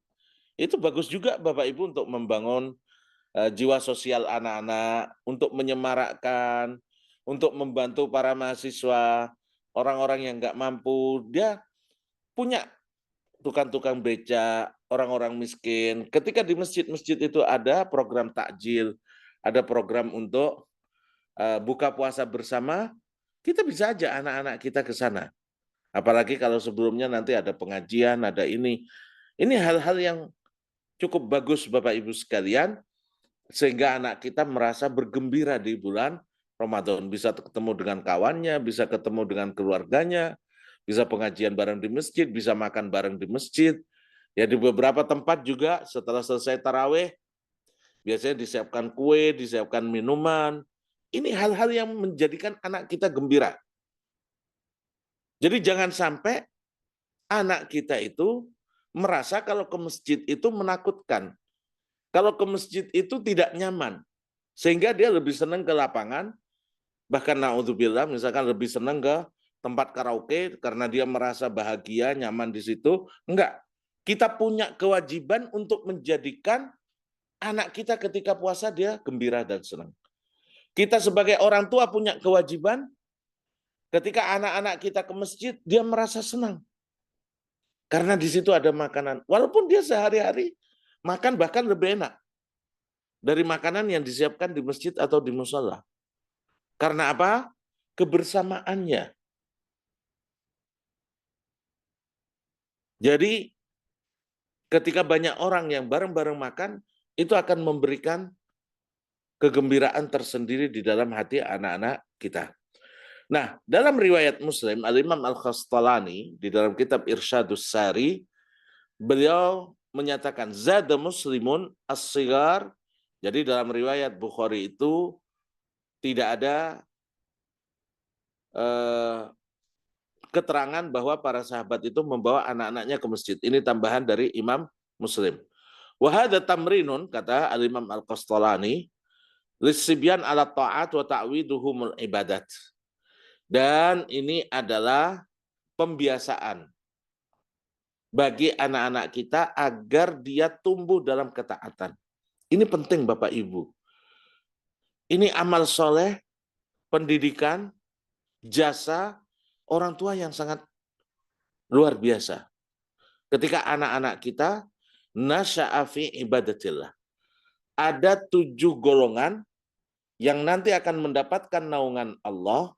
Itu bagus juga Bapak Ibu untuk membangun jiwa sosial anak-anak, untuk menyemarakkan, untuk membantu para mahasiswa, orang-orang yang nggak mampu, dia punya tukang-tukang beca, orang-orang miskin. Ketika di masjid-masjid itu ada program takjil, ada program untuk buka puasa bersama, kita bisa aja anak-anak kita ke sana. Apalagi kalau sebelumnya nanti ada pengajian, ada ini. Ini hal-hal yang cukup bagus Bapak Ibu sekalian, sehingga anak kita merasa bergembira di bulan Ramadan. Bisa ketemu dengan kawannya, bisa ketemu dengan keluarganya, bisa pengajian bareng di masjid, bisa makan bareng di masjid. Ya di beberapa tempat juga setelah selesai tarawih, biasanya disiapkan kue, disiapkan minuman. Ini hal-hal yang menjadikan anak kita gembira. Jadi jangan sampai anak kita itu merasa kalau ke masjid itu menakutkan. Kalau ke masjid itu tidak nyaman. Sehingga dia lebih senang ke lapangan, bahkan na'udzubillah misalkan lebih senang ke tempat karaoke karena dia merasa bahagia, nyaman di situ. Enggak. Kita punya kewajiban untuk menjadikan anak kita ketika puasa dia gembira dan senang. Kita sebagai orang tua punya kewajiban ketika anak-anak kita ke masjid, dia merasa senang. Karena di situ ada makanan. Walaupun dia sehari-hari makan bahkan lebih enak dari makanan yang disiapkan di masjid atau di mushola. Karena apa? Kebersamaannya. Jadi ketika banyak orang yang bareng-bareng makan, itu akan memberikan kegembiraan tersendiri di dalam hati anak-anak kita. Nah, dalam riwayat Muslim, Al-Imam Al-Khastalani di dalam kitab Irsyadus Sari, beliau menyatakan zada muslimun as-sigar. Jadi dalam riwayat Bukhari itu tidak ada keterangan bahwa para sahabat itu membawa anak-anaknya ke masjid. Ini tambahan dari Imam Muslim. Wa hadza tamrinun, kata Al-Imam Al-Khastalani, lisibyan ala ta'at wa ta'widuhumul ibadat. Dan ini adalah pembiasaan bagi anak-anak kita agar dia tumbuh dalam ketaatan. Ini penting Bapak Ibu. Ini amal soleh, pendidikan, jasa orang tua yang sangat luar biasa. Ketika anak-anak kita nasya'a fi ibadatillah. Ada 7 golongan yang nanti akan mendapatkan naungan Allah,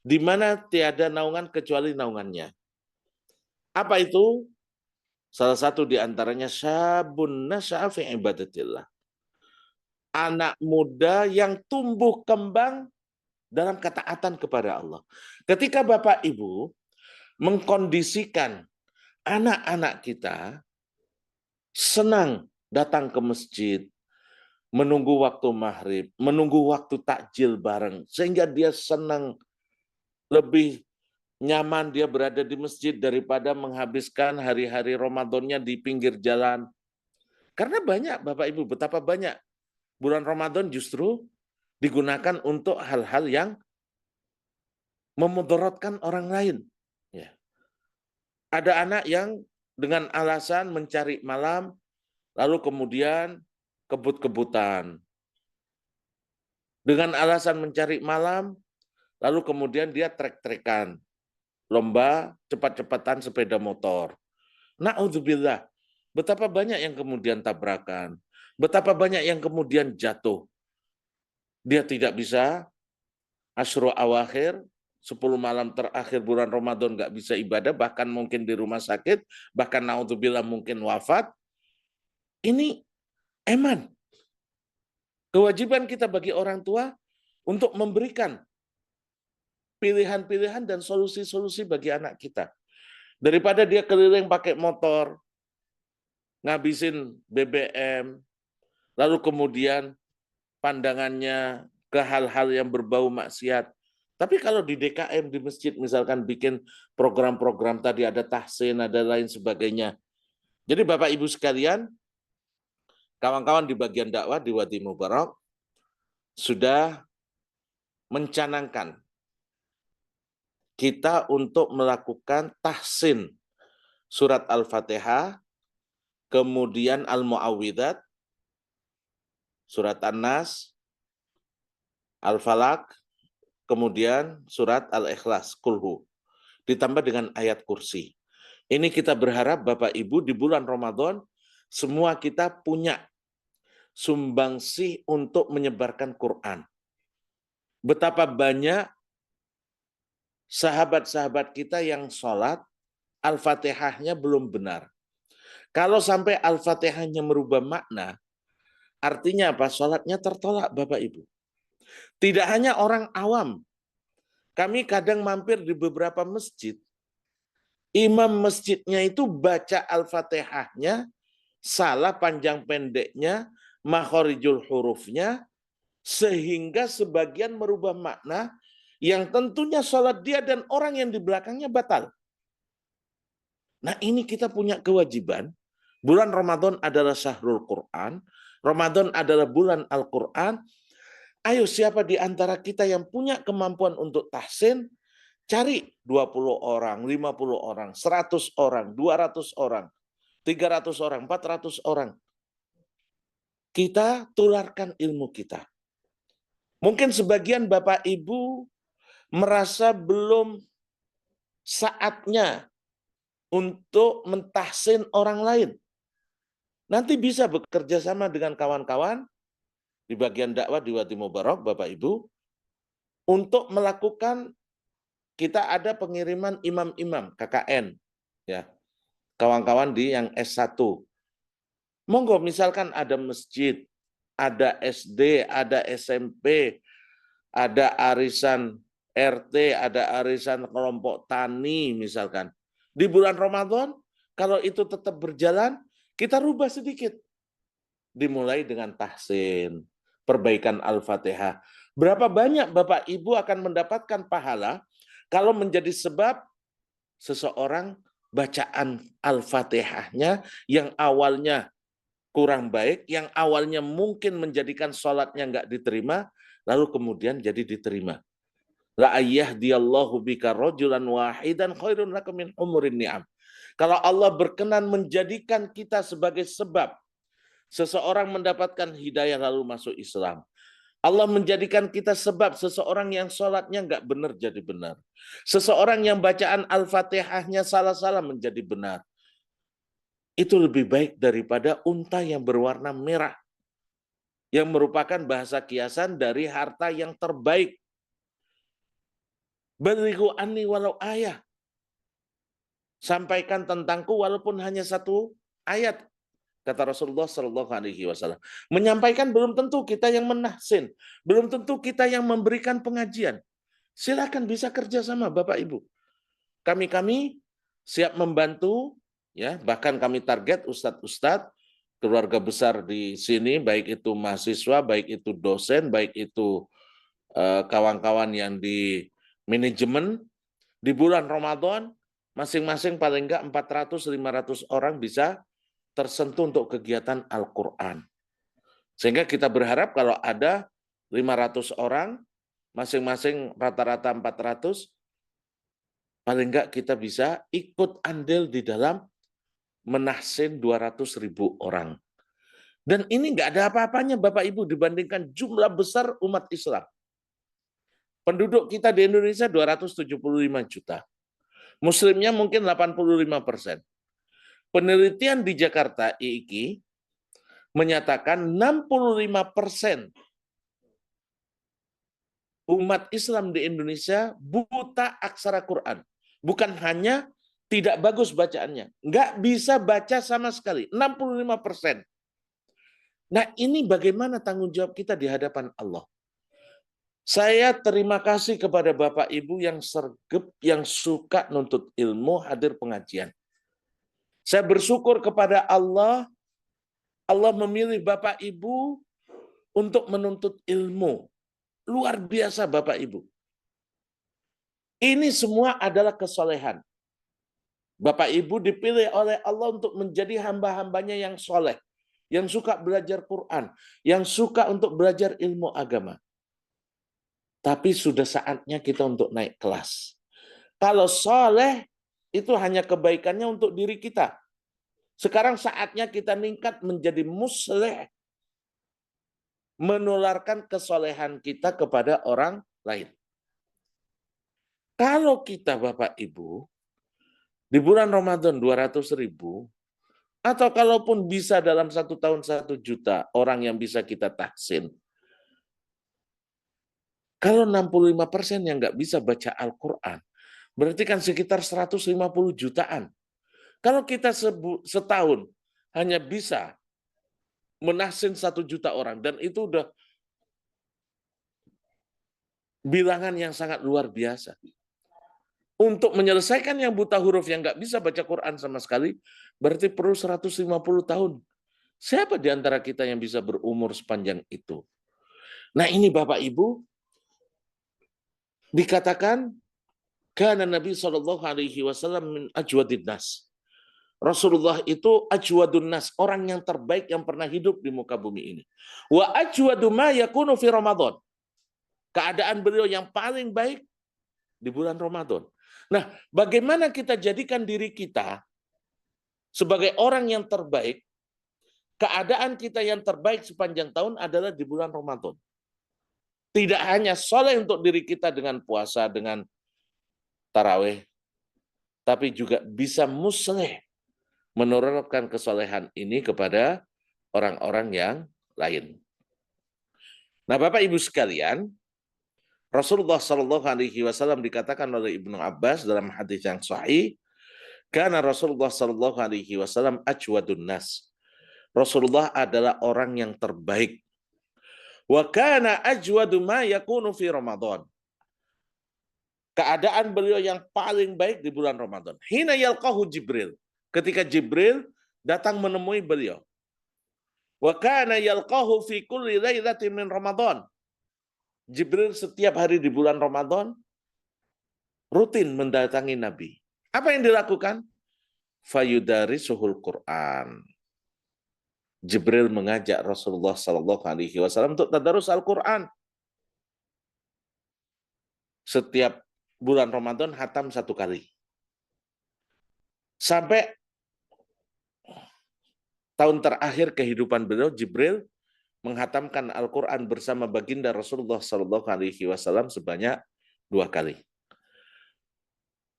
di mana tiada naungan kecuali naungannya. Apa itu? Salah satu di antaranya syabun nasya'a fi ibadatillah. Anak muda yang tumbuh kembang dalam ketaatan kepada Allah. Ketika Bapak Ibu mengkondisikan anak-anak kita senang datang ke masjid, menunggu waktu maghrib, menunggu waktu takjil bareng, sehingga dia senang, lebih nyaman dia berada di masjid daripada menghabiskan hari-hari Ramadannya di pinggir jalan. Karena banyak Bapak Ibu, betapa banyak bulan Ramadan justru digunakan untuk hal-hal yang memudaratkan orang lain. Ya. Ada anak yang dengan alasan mencari malam, lalu kemudian kebut-kebutan. Dengan alasan mencari malam, lalu kemudian dia trek-trekan. Lomba cepat-cepatan sepeda motor. Na'udzubillah. Betapa banyak yang kemudian tabrakan. Betapa banyak yang kemudian jatuh. Dia tidak bisa asyru awakhir, 10 malam terakhir bulan Ramadan nggak bisa ibadah, bahkan mungkin di rumah sakit, bahkan na'udzubillah mungkin wafat. Ini eman. Kewajiban kita bagi orang tua untuk memberikan pilihan-pilihan dan solusi-solusi bagi anak kita. Daripada dia keliling pakai motor, ngabisin BBM, lalu kemudian pandangannya ke hal-hal yang berbau maksiat. Tapi kalau di DKM, di masjid misalkan bikin program-program tadi, ada tahsin, ada lain sebagainya. Jadi Bapak Ibu sekalian, kawan-kawan di bagian dakwah di Wadi Mubarak sudah mencanangkan kita untuk melakukan tahsin surat Al-Fatihah, kemudian Al-Mu'awwidzat, surat An-Nas, Al-Falaq, kemudian surat Al-Ikhlas, Kulhu, ditambah dengan ayat kursi. Ini kita berharap Bapak Ibu di bulan Ramadan semua kita punya sumbangsih untuk menyebarkan Quran. Betapa banyak sahabat-sahabat kita yang sholat, Al-Fatihahnya belum benar. Kalau sampai Al-Fatihahnya merubah makna, artinya apa? Sholatnya tertolak Bapak Ibu. Tidak hanya orang awam. Kami kadang mampir di beberapa masjid. Imam masjidnya itu baca Al-Fatihahnya, salah panjang pendeknya, makhorijul hurufnya, sehingga sebagian merubah makna yang tentunya sholat dia dan orang yang di belakangnya batal. Nah ini kita punya kewajiban. Bulan Ramadan adalah syahrul Quran. Ramadan adalah bulan Al-Quran. Ayo siapa di antara kita yang punya kemampuan untuk tahsin, cari 20 orang, 50 orang, 100 orang, 200 orang, 300 orang, 400 orang. Kita tularkan ilmu kita. Mungkin sebagian Bapak Ibu merasa belum saatnya untuk mentahsin orang lain. Nanti bisa bekerja sama dengan kawan-kawan di bagian dakwah di Wadi Mubarak, Bapak Ibu, untuk melakukan, kita ada pengiriman imam-imam KKN, ya, kawan-kawan di yang S1. Monggo misalkan ada masjid, ada SD, ada SMP, ada arisan RT, ada arisan kelompok tani misalkan. Di bulan Ramadan, kalau itu tetap berjalan, kita rubah sedikit. Dimulai dengan tahsin, perbaikan Al-Fatihah. Berapa banyak Bapak Ibu akan mendapatkan pahala kalau menjadi sebab seseorang bacaan Al-Fatihahnya yang awalnya kurang baik, yang awalnya mungkin menjadikan sholatnya nggak diterima, lalu kemudian jadi diterima. La ayyahdiyallahu bika rajulan wahidan khairun laka min humurin ni'am. Kalau Allah berkenan menjadikan kita sebagai sebab seseorang mendapatkan hidayah lalu masuk Islam. Allah menjadikan kita sebab seseorang yang sholatnya nggak benar jadi benar. Seseorang yang bacaan Al-Fatihahnya salah-salah menjadi benar. Itu lebih baik daripada unta yang berwarna merah. Yang merupakan bahasa kiasan dari harta yang terbaik. Balighu anni walau ayah. Sampaikan tentangku walaupun hanya satu ayat. Kata Rasulullah Shallallahu Alaihi Wasallam. Menyampaikan belum tentu kita yang menahsin. Belum tentu kita yang memberikan pengajian. Silakan bisa kerjasama Bapak Ibu. Kami siap membantu. Ya, bahkan kami target ustadz-ustadz, keluarga besar di sini, baik itu mahasiswa, baik itu dosen, baik itu kawan-kawan yang di manajemen, di bulan Ramadan, masing-masing paling enggak 400-500 orang bisa tersentuh untuk kegiatan Al-Quran. Sehingga kita berharap kalau ada 500 orang, masing-masing rata-rata 400, paling enggak kita bisa ikut andil di dalam menahsin 200.000 orang. Dan ini enggak ada apa-apanya Bapak Ibu dibandingkan jumlah besar umat Islam. Penduduk kita di Indonesia 275 juta. Muslimnya mungkin 85%. Penelitian di Jakarta, IIKI, menyatakan 65% umat Islam di Indonesia buta aksara Quran. Bukan hanya tidak bagus bacaannya, nggak bisa baca sama sekali, 65%. Nah ini bagaimana tanggung jawab kita di hadapan Allah. Saya terima kasih kepada Bapak Ibu yang sergap, yang suka nuntut ilmu, hadir pengajian. Saya bersyukur kepada Allah, Allah memilih Bapak Ibu untuk menuntut ilmu. Luar biasa Bapak Ibu. Ini semua adalah kesolehan. Bapak Ibu dipilih oleh Allah untuk menjadi hamba-hambanya yang soleh, yang suka belajar Quran, yang suka untuk belajar ilmu agama. Tapi sudah saatnya kita untuk naik kelas. Kalau soleh, itu hanya kebaikannya untuk diri kita. Sekarang saatnya kita meningkat menjadi musleh. Menularkan kesolehan kita kepada orang lain. Kalau kita Bapak Ibu, di bulan Ramadan 200.000, atau kalaupun bisa dalam 1 tahun 1 juta orang yang bisa kita tahsin. Kalau 65% yang nggak bisa baca Al-Quran, berarti kan sekitar 150 jutaan. Kalau kita setahun hanya bisa menahsin 1 juta orang, dan itu udah bilangan yang sangat luar biasa. Untuk menyelesaikan yang buta huruf yang nggak bisa baca Quran sama sekali, berarti perlu 150 tahun. Siapa di antara kita yang bisa berumur sepanjang itu? Nah ini Bapak Ibu, dikatakan, karena Nabi SAW min ajwadin nas. Rasulullah itu ajwadun nas, orang yang terbaik yang pernah hidup di muka bumi ini. Wa ajwadu ma yakunu fi Ramadan. Keadaan beliau yang paling baik di bulan Ramadan. Nah, bagaimana kita jadikan diri kita sebagai orang yang terbaik? Keadaan kita yang terbaik sepanjang tahun adalah di bulan Ramadan. Tidak hanya soleh untuk diri kita dengan puasa, dengan tarawih, tapi juga bisa musleh menurunkan kesolehan ini kepada orang-orang yang lain. Nah, Bapak Ibu sekalian, Rasulullah SAW dikatakan oleh Ibnu Abbas dalam hadis yang sahih, karena Rasulullah SAW ajwadun nas. Rasulullah adalah orang yang terbaik. Wa kana ajwadu ma yakunu fi Ramadan. Keadaan beliau yang paling baik di bulan Ramadan. Hina yalqahu Jibril. Ketika Jibril datang menemui beliau. Wa kana yalqahu fi kulli lailatin min Ramadan. Jibril setiap hari di bulan Ramadan rutin mendatangi Nabi. Apa yang dilakukan? Fayudarisuhul Quran. Jibril mengajak Rasulullah SAW untuk tadarus Al-Quran. Setiap bulan Ramadan hatam 1 kali. Sampai tahun terakhir kehidupan beliau, Jibril menghatamkan Al-Quran bersama baginda Rasulullah SAW sebanyak 2 kali.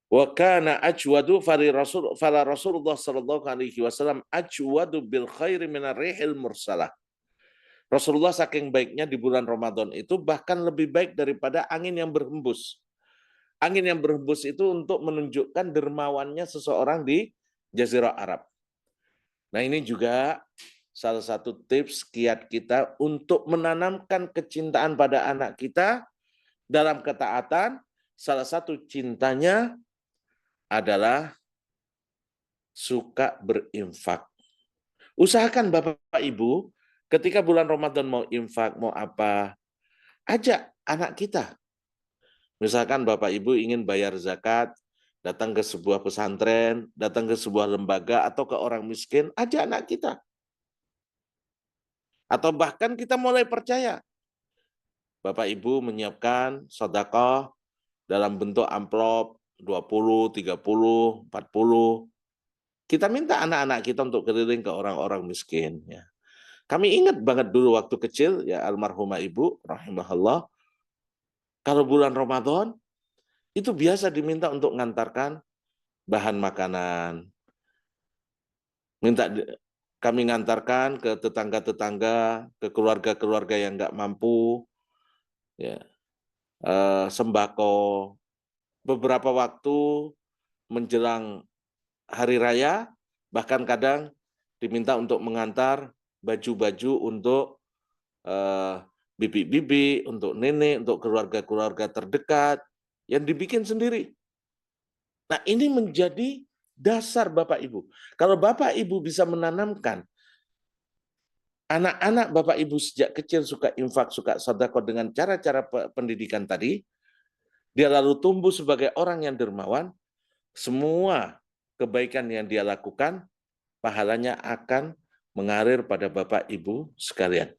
Wa kana ajwadu fala Rasulullah SAW ajwadu bil khairi minar rihil mursalah. Rasulullah saking baiknya di bulan Ramadan itu bahkan lebih baik daripada angin yang berhembus. Angin yang berhembus itu untuk menunjukkan dermawannya seseorang di Jazirah Arab. Nah ini juga salah satu tips kiat kita untuk menanamkan kecintaan pada anak kita dalam ketaatan. Salah satu cintanya adalah suka berinfak. Usahakan Bapak Ibu, ketika bulan Ramadan mau infak, mau apa, ajak anak kita. Misalkan Bapak Ibu ingin bayar zakat, datang ke sebuah pesantren, datang ke sebuah lembaga, atau ke orang miskin, ajak anak kita. Atau bahkan kita mulai percaya. Bapak Ibu menyiapkan sedekah dalam bentuk amplop 20, 30, 40. Kita minta anak-anak kita untuk keliling ke orang-orang miskin. Ya. Kami ingat banget dulu waktu kecil, ya almarhumah ibu, rahimahullah, kalau bulan Ramadan, itu biasa diminta untuk mengantarkan bahan makanan. Kami ngantarkan ke tetangga-tetangga, ke keluarga-keluarga yang nggak mampu, ya, sembako. Beberapa waktu menjelang hari raya, bahkan kadang diminta untuk mengantar baju-baju untuk bibi-bibi, untuk nenek, untuk keluarga-keluarga terdekat, yang dibikin sendiri. Nah ini menjadi dasar Bapak Ibu. Kalau Bapak Ibu bisa menanamkan anak-anak Bapak Ibu sejak kecil suka infak, suka sedekah dengan cara-cara pendidikan tadi, dia lalu tumbuh sebagai orang yang dermawan, semua kebaikan yang dia lakukan, pahalanya akan mengalir pada Bapak Ibu sekalian.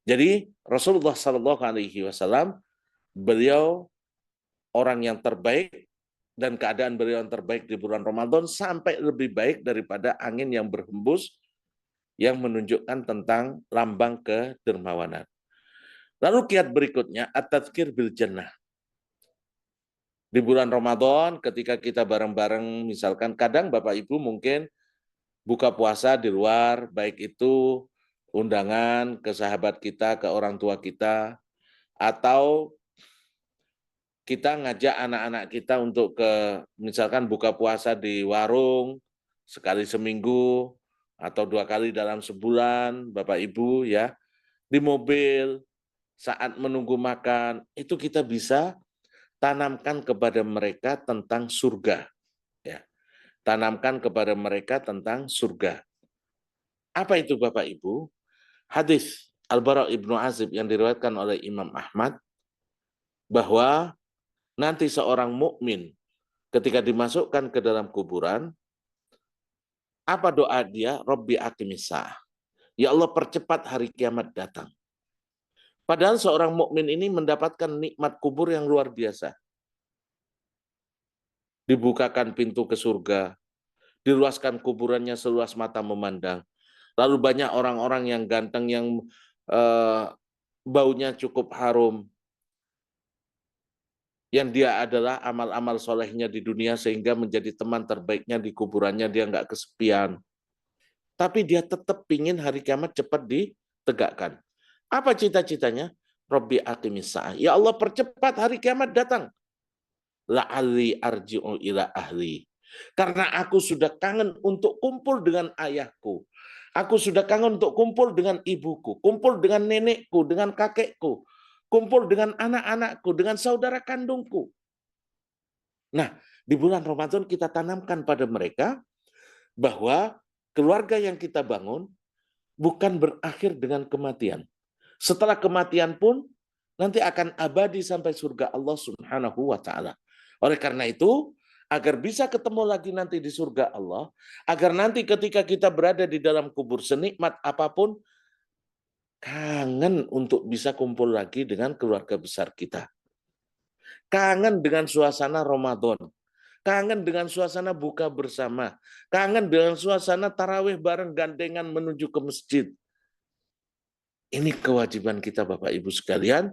Jadi Rasulullah SAW, beliau orang yang terbaik, dan keadaan beliau yang terbaik di bulan Ramadan sampai lebih baik daripada angin yang berhembus yang menunjukkan tentang lambang kedermawanan. Lalu kiat berikutnya, at-tadzkir bil jannah. Di bulan Ramadan ketika kita bareng-bareng, misalkan kadang Bapak Ibu mungkin buka puasa di luar, baik itu undangan ke sahabat kita, ke orang tua kita, atau kita ngajak anak-anak kita untuk misalkan buka puasa di warung sekali seminggu atau 2 kali dalam sebulan, Bapak Ibu ya, di mobil, saat menunggu makan, itu kita bisa tanamkan kepada mereka tentang surga. Ya. Tanamkan kepada mereka tentang surga. Apa itu Bapak Ibu? Hadis Al-Bara' Ibnu Azib yang diriwayatkan oleh Imam Ahmad, bahwa nanti seorang mukmin ketika dimasukkan ke dalam kuburan, apa doa dia? Rabbi aqimis-sa'ah. Ya Allah, percepat hari kiamat datang. Padahal seorang mukmin ini mendapatkan nikmat kubur yang luar biasa. Dibukakan pintu ke surga, diluaskan kuburannya seluas mata memandang. Lalu banyak orang-orang yang ganteng, yang baunya cukup harum, yang dia adalah amal-amal solehnya di dunia sehingga menjadi teman terbaiknya di kuburannya, dia nggak kesepian. Tapi dia tetap pingin hari kiamat cepat ditegakkan. Apa cita-citanya? Rabbi aqimis-sa'ah. Ya Allah, percepat hari kiamat datang. La'alli arji'u ila ahli. Karena aku sudah kangen untuk kumpul dengan ayahku. Aku sudah kangen untuk kumpul dengan ibuku, kumpul dengan nenekku, dengan kakekku, kumpul dengan anak-anakku, dengan saudara kandungku. Nah, di bulan Ramadan kita tanamkan pada mereka bahwa keluarga yang kita bangun bukan berakhir dengan kematian. Setelah kematian pun nanti akan abadi sampai surga Allah Subhanahu wa taala. Oleh karena itu, agar bisa ketemu lagi nanti di surga Allah, agar nanti ketika kita berada di dalam kubur senikmat apapun, kangen untuk bisa kumpul lagi dengan keluarga besar kita. Kangen dengan suasana Ramadan. Kangen dengan suasana buka bersama. Kangen dengan suasana tarawih bareng gandengan menuju ke masjid. Ini kewajiban kita Bapak Ibu sekalian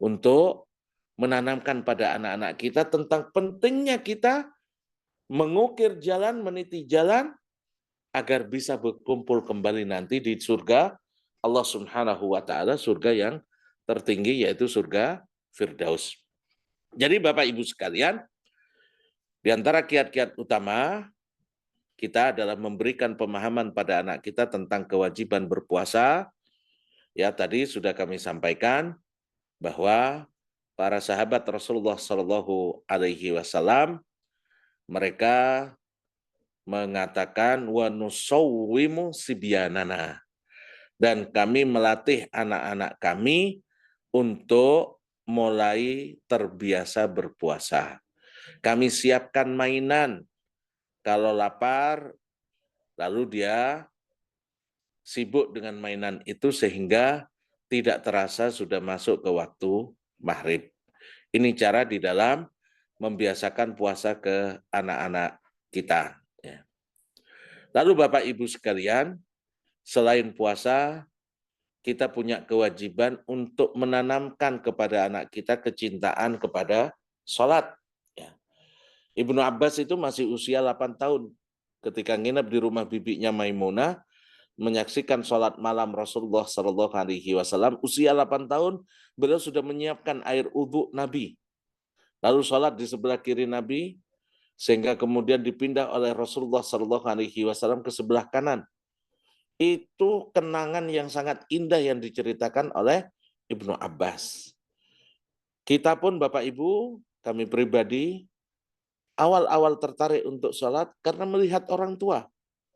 untuk menanamkan pada anak-anak kita tentang pentingnya kita mengukir jalan, meniti jalan, agar bisa berkumpul kembali nanti di surga Allah Subhanahu wa taala, surga yang tertinggi, yaitu surga Firdaus. Jadi Bapak Ibu sekalian, di antara kiat-kiat utama kita adalah memberikan pemahaman pada anak kita tentang kewajiban berpuasa. Ya, tadi sudah kami sampaikan bahwa para sahabat Rasulullah Shallallahu Alaihi Wasallam, mereka mengatakan wa nusawwimu sibyanana, dan kami melatih anak-anak kami untuk mulai terbiasa berpuasa. Kami siapkan mainan, kalau lapar lalu dia sibuk dengan mainan itu sehingga tidak terasa sudah masuk ke waktu maghrib. Ini cara di dalam membiasakan puasa ke anak-anak kita. Lalu Bapak Ibu sekalian, selain puasa, kita punya kewajiban untuk menanamkan kepada anak kita kecintaan kepada sholat. Ibnu Abbas itu masih usia 8 tahun ketika nginep di rumah bibinya Maimunah, menyaksikan sholat malam Rasulullah Shallallahu Alaihi Wasallam. Usia 8 tahun, beliau sudah menyiapkan air wudhu Nabi. Lalu sholat di sebelah kiri Nabi, sehingga kemudian dipindah oleh Rasulullah Shallallahu Alaihi Wasallam ke sebelah kanan. Itu kenangan yang sangat indah yang diceritakan oleh Ibnu Abbas. Kita pun Bapak Ibu, kami pribadi, awal-awal tertarik untuk sholat karena melihat orang tua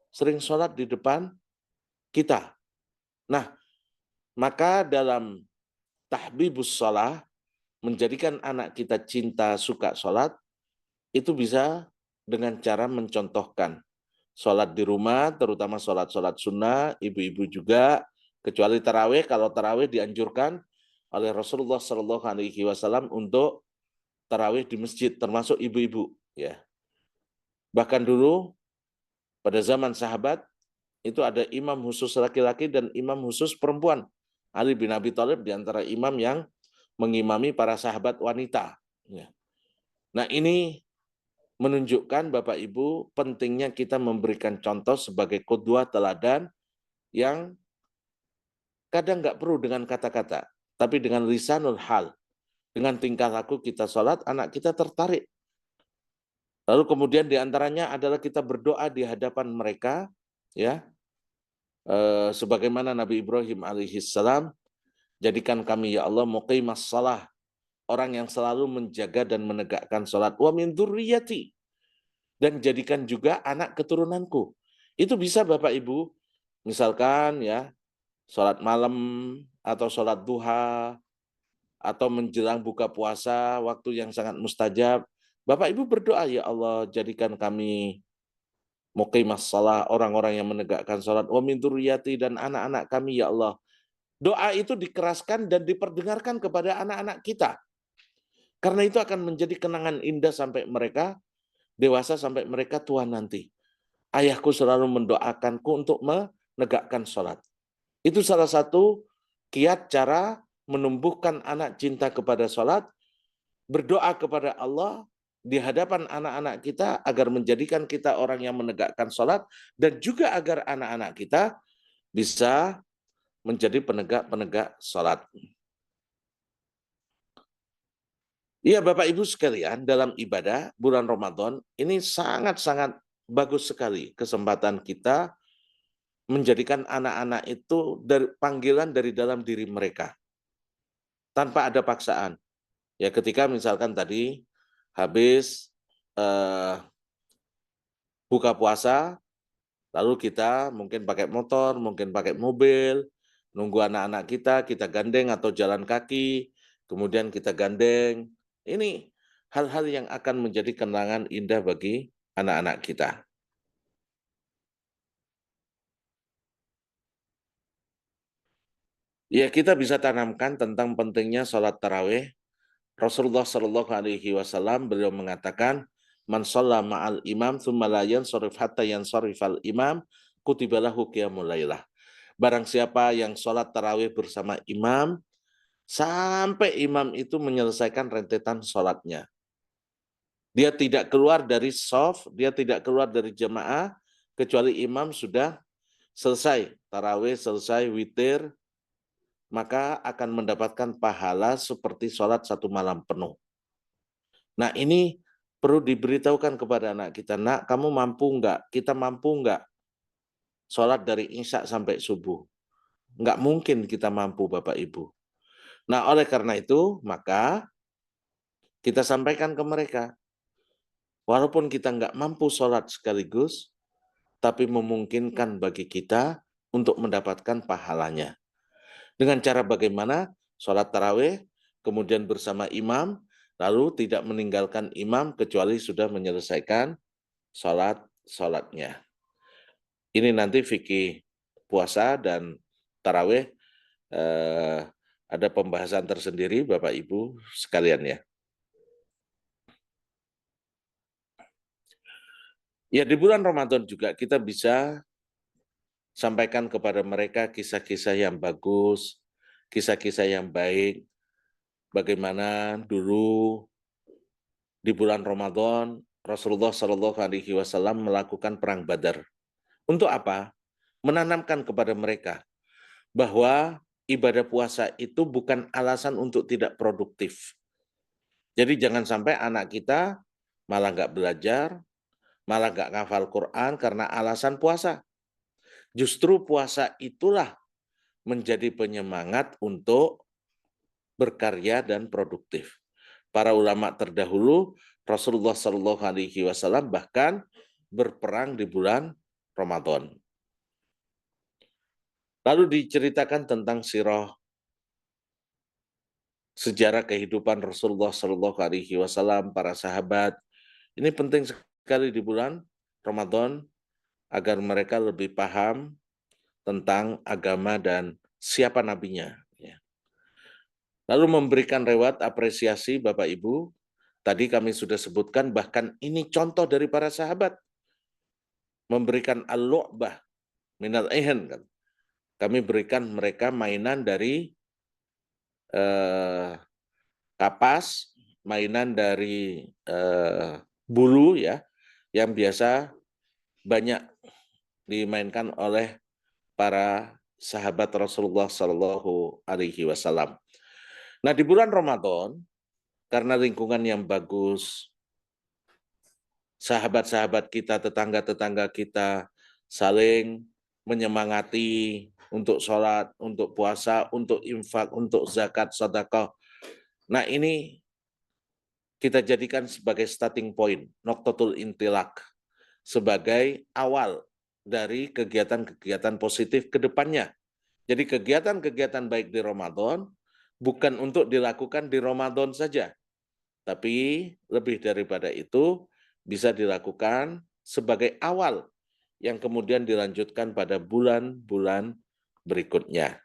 sering sholat di depan kita. Nah, maka dalam tahbibus sholat, menjadikan anak kita cinta, suka sholat, itu bisa dengan cara mencontohkan sholat di rumah, terutama sholat-sholat sunnah, ibu-ibu juga, kecuali tarawih. Kalau tarawih dianjurkan oleh Rasulullah Shallallahu Alaihi Wasallam untuk tarawih di masjid, termasuk ibu-ibu. Ya. Bahkan dulu pada zaman sahabat itu ada imam khusus laki-laki dan imam khusus perempuan. Ali bin Abi Thalib di antara imam yang mengimami para sahabat wanita. Ya. Nah, ini menunjukkan Bapak Ibu pentingnya kita memberikan contoh sebagai qudwah teladan yang kadang nggak perlu dengan kata-kata, tapi dengan lisanul hal, dengan tingkah laku kita sholat, anak kita tertarik. Lalu kemudian diantaranya adalah kita berdoa di hadapan mereka, ya, sebagaimana Nabi Ibrahim alaihissalam Jadikan kami ya Allah muqimas shalah, orang yang selalu menjaga dan menegakkan salat. Wa min dzurriyyati, dan jadikan juga anak keturunanku. Itu bisa Bapak Ibu, misalkan ya, salat malam atau salat duha atau menjelang buka puasa, waktu yang sangat mustajab. Bapak Ibu berdoa, ya Allah jadikan kami muqimas shalah, orang-orang yang menegakkan salat, wa min dzurriyyati, dan anak-anak kami ya Allah. Doa itu dikeraskan dan diperdengarkan kepada anak-anak kita. Karena itu akan menjadi kenangan indah sampai mereka dewasa, sampai mereka tua nanti. Ayahku selalu mendoakanku untuk menegakkan sholat. Itu salah satu kiat cara menumbuhkan anak cinta kepada sholat, berdoa kepada Allah di hadapan anak-anak kita agar menjadikan kita orang yang menegakkan sholat, dan juga agar anak-anak kita bisa menjadi penegak-penegak sholat. Iya Bapak Ibu sekalian, dalam ibadah bulan Ramadan ini sangat-sangat bagus sekali kesempatan kita menjadikan anak-anak itu dari panggilan dari dalam diri mereka tanpa ada paksaan. Ya ketika misalkan tadi habis buka puasa, lalu kita mungkin pakai motor, mungkin pakai mobil, nunggu anak-anak kita gandeng atau jalan kaki, kemudian kita gandeng. Ini hal-hal yang akan menjadi kenangan indah bagi anak-anak kita. Ya, kita bisa tanamkan tentang pentingnya sholat tarawih. Rasulullah Shallallahu Alaihi Wasallam beliau mengatakan, "Man shalla ma'al imam, tsumma la yansharif hatta yansharifal imam, kutiba lahu qiyamul lailah." Barang siapa yang sholat tarawih bersama imam, sampai imam itu menyelesaikan rentetan sholatnya, dia tidak keluar dari shaf, dia tidak keluar dari jamaah, kecuali imam sudah selesai tarawih, selesai witir, maka akan mendapatkan pahala seperti sholat satu malam penuh. Nah ini perlu diberitahukan kepada anak kita, nak kamu mampu enggak? Kita mampu enggak sholat dari isya sampai subuh? Enggak mungkin kita mampu Bapak Ibu. Nah oleh karena itu, maka kita sampaikan ke mereka, walaupun kita enggak mampu sholat sekaligus, tapi memungkinkan bagi kita untuk mendapatkan pahalanya. Dengan cara bagaimana? Sholat tarawih, kemudian bersama imam, lalu tidak meninggalkan imam kecuali sudah menyelesaikan sholatnya. Ini nanti fikih puasa dan tarawih ada pembahasan tersendiri Bapak Ibu sekalian ya. Ya di bulan Ramadan juga kita bisa sampaikan kepada mereka kisah-kisah yang bagus, kisah-kisah yang baik, bagaimana dulu di bulan Ramadan Rasulullah Shallallahu Alaihi Wasallam melakukan perang Badar. Untuk apa? Menanamkan kepada mereka bahwa ibadah puasa itu bukan alasan untuk tidak produktif. Jadi jangan sampai anak kita malah nggak belajar, malah nggak ngafal Quran karena alasan puasa. Justru puasa itulah menjadi penyemangat untuk berkarya dan produktif. Para ulama terdahulu, Rasulullah Shallallahu Alaihi Wasallam bahkan berperang di bulan Ramadan. Lalu diceritakan tentang sirah sejarah kehidupan Rasulullah Shallallahu Alaihi Wasallam, para sahabat. Ini penting sekali di bulan Ramadan agar mereka lebih paham tentang agama dan siapa nabinya. Lalu memberikan reward apresiasi Bapak Ibu. Tadi kami sudah sebutkan bahkan ini contoh dari para sahabat. Memberikan al-lu'bah minal ihan kan. Kami berikan mereka mainan dari kapas, mainan dari bulu ya, yang biasa banyak dimainkan oleh para sahabat Rasulullah Shallallahu Alaihi Wasallam. Nah di bulan Ramadan, karena lingkungan yang bagus, sahabat-sahabat kita, tetangga-tetangga kita saling menyemangati, untuk sholat, untuk puasa, untuk infak, untuk zakat, sedekah. Nah, ini kita jadikan sebagai starting point, noktatul intilak, sebagai awal dari kegiatan-kegiatan positif ke depannya. Jadi kegiatan-kegiatan baik di Ramadan bukan untuk dilakukan di Ramadan saja, tapi lebih daripada itu bisa dilakukan sebagai awal yang kemudian dilanjutkan pada bulan-bulan berikutnya.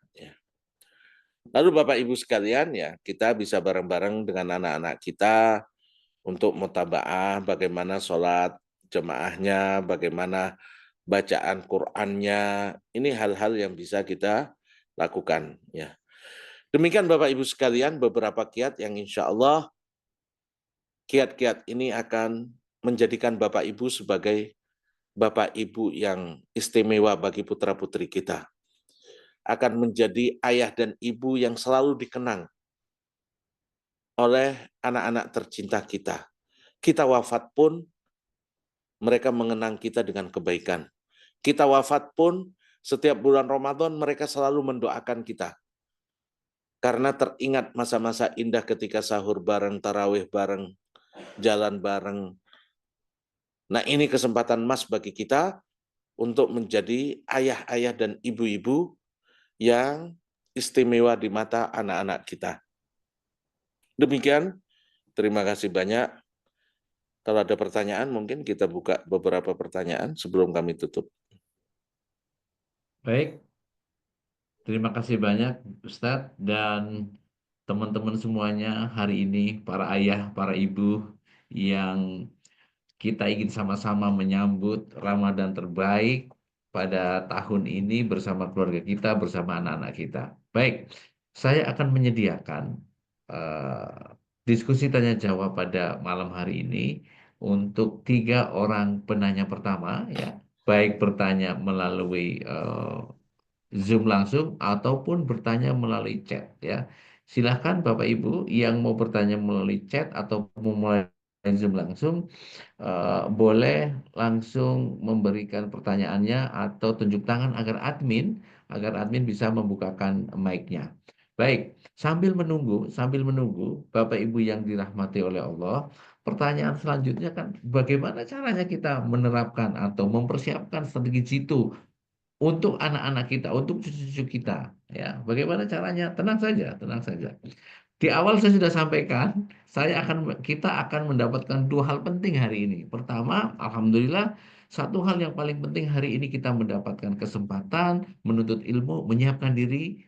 Lalu Bapak Ibu sekalian, ya kita bisa bareng-bareng dengan anak-anak kita untuk mutabaah bagaimana sholat jemaahnya, bagaimana bacaan Qur'annya. Ini hal-hal yang bisa kita lakukan. Ya. Demikian Bapak Ibu sekalian beberapa kiat yang insya Allah kiat-kiat ini akan menjadikan Bapak Ibu sebagai Bapak Ibu yang istimewa bagi putra-putri kita. Akan menjadi ayah dan ibu yang selalu dikenang oleh anak-anak tercinta kita. Kita wafat pun, mereka mengenang kita dengan kebaikan. Kita wafat pun, setiap bulan Ramadan mereka selalu mendoakan kita. Karena teringat masa-masa indah ketika sahur bareng, tarawih bareng, jalan bareng. Nah, ini kesempatan emas bagi kita untuk menjadi ayah-ayah dan ibu-ibu yang istimewa di mata anak-anak kita. Demikian, terima kasih banyak. Kalau ada pertanyaan, mungkin kita buka beberapa pertanyaan sebelum kami tutup. Baik, terima kasih banyak Ustadz dan teman-teman semuanya hari ini, para ayah, para ibu yang kita ingin sama-sama menyambut Ramadan terbaik pada tahun ini bersama keluarga kita, bersama anak-anak kita. Baik, saya akan menyediakan diskusi tanya jawab pada malam hari ini untuk 3 orang penanya pertama, ya, baik bertanya melalui Zoom langsung ataupun bertanya melalui chat, ya. Silahkan Bapak Ibu yang mau bertanya melalui chat atau mau melalui Zoom langsung, boleh langsung memberikan pertanyaannya atau tunjuk tangan agar admin bisa membukakan mic-nya. Baik, sambil menunggu Bapak Ibu yang dirahmati oleh Allah, pertanyaan selanjutnya kan bagaimana caranya kita menerapkan atau mempersiapkan strategi jitu untuk anak-anak kita, untuk cucu-cucu kita, ya. Bagaimana caranya? Tenang saja, tenang saja. Di awal saya sudah sampaikan, kita akan mendapatkan 2 hal penting hari ini. Pertama, alhamdulillah, satu hal yang paling penting hari ini kita mendapatkan kesempatan menuntut ilmu, menyiapkan diri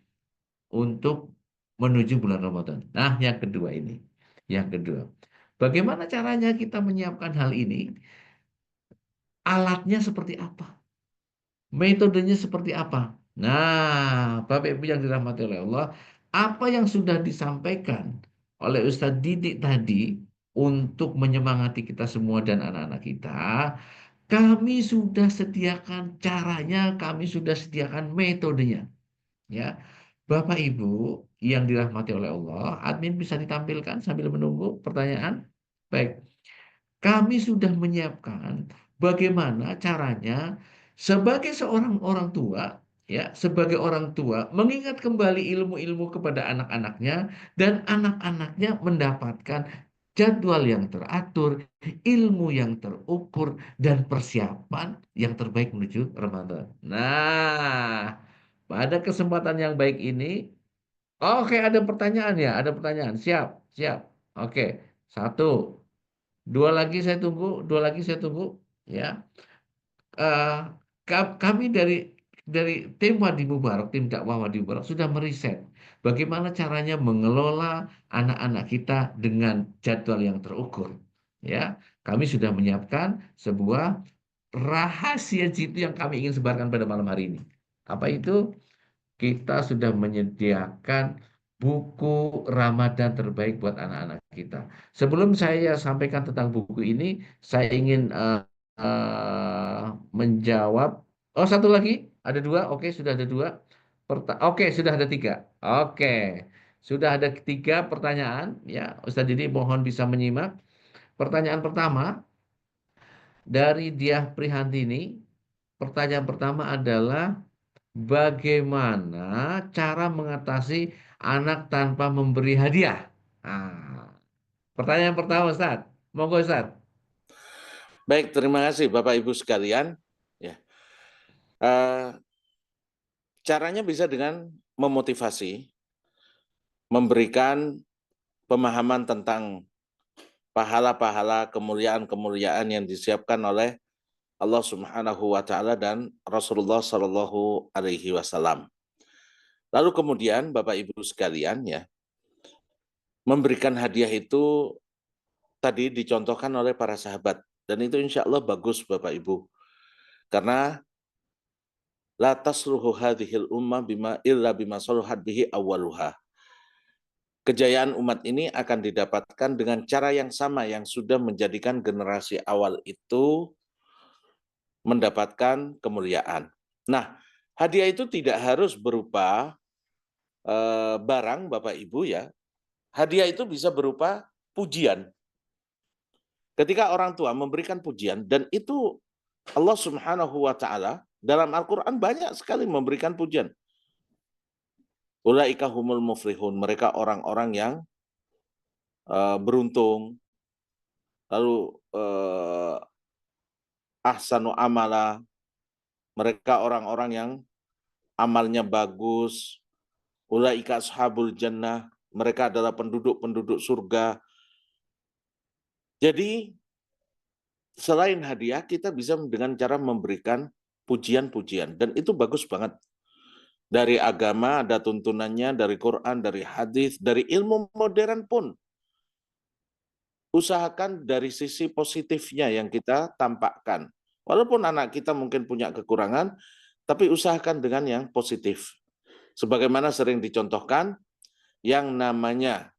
untuk menuju bulan Ramadan. Nah, yang kedua ini. Yang kedua, bagaimana caranya kita menyiapkan hal ini? Alatnya seperti apa? Metodenya seperti apa? Nah, Bapak Ibu yang dirahmati oleh Allah, apa yang sudah disampaikan oleh Ustadz Didik tadi untuk menyemangati kita semua dan anak-anak kita, kami sudah sediakan caranya, kami sudah sediakan metodenya. Ya, Bapak Ibu yang dirahmati oleh Allah, admin bisa ditampilkan sambil menunggu pertanyaan. Baik. Kami sudah menyiapkan bagaimana caranya sebagai seorang orang tua, ya, sebagai orang tua mengingat kembali ilmu-ilmu kepada anak-anaknya dan anak-anaknya mendapatkan jadwal yang teratur, ilmu yang terukur dan persiapan yang terbaik menuju Ramadan. Nah, pada kesempatan yang baik ini, oke, ada pertanyaan ya, ada pertanyaan. Siap, siap. Oke, 1. Dua lagi saya tunggu, ya. Eh, Kami dari tim Wadi Mubarak, tim dakwah Wadi Mubarak sudah meriset bagaimana caranya mengelola anak-anak kita dengan jadwal yang terukur. Ya, kami sudah menyiapkan sebuah rahasia jitu yang kami ingin sebarkan pada malam hari ini. Apa itu? Kita sudah menyediakan buku Ramadan terbaik buat anak-anak kita. Sebelum saya sampaikan tentang buku ini, saya ingin menjawab. Oh, satu lagi, ada 2. Oke, sudah ada 2. Oke, sudah ada 3. Oke, sudah ada 3 pertanyaan. Ya, Ustadz Didi mohon bisa menyimak. Pertanyaan pertama dari Diah Prihantini. Pertanyaan pertama adalah, bagaimana cara mengatasi anak tanpa memberi hadiah? Nah, pertanyaan pertama, Ustaz. Monggo, Ustaz. Baik, terima kasih Bapak Ibu sekalian. Ya. Caranya bisa dengan memotivasi, memberikan pemahaman tentang pahala-pahala, kemuliaan-kemuliaan yang disiapkan oleh Allah Subhanahu wa taala dan Rasulullah Shallallahu alaihi wasallam. Lalu kemudian Bapak Ibu sekalian ya, memberikan hadiah itu tadi dicontohkan oleh para sahabat dan itu insya Allah bagus Bapak Ibu. Karena la tasluhu hadhil ummah bima illa bima saluhat bihi awwaluha. Kejayaan umat ini akan didapatkan dengan cara yang sama yang sudah menjadikan generasi awal itu mendapatkan kemuliaan. Nah, hadiah itu tidak harus berupa barang Bapak Ibu ya. Hadiah itu bisa berupa pujian. Ketika orang tua memberikan pujian dan itu Allah Subhanahu wa taala dalam Al-Qur'an banyak sekali memberikan pujian. Ulaika humul muflihun, mereka orang-orang yang beruntung. Lalu ahsanu amala, mereka orang-orang yang amalnya bagus. Ulaika ashabul jannah, mereka adalah penduduk-penduduk surga. Jadi selain hadiah kita bisa dengan cara memberikan pujian-pujian dan itu bagus banget. Dari agama ada tuntunannya, dari Quran, dari hadis, dari ilmu modern pun. Usahakan dari sisi positifnya yang kita tampakkan. Walaupun anak kita mungkin punya kekurangan, tapi usahakan dengan yang positif. Sebagaimana sering dicontohkan, yang namanya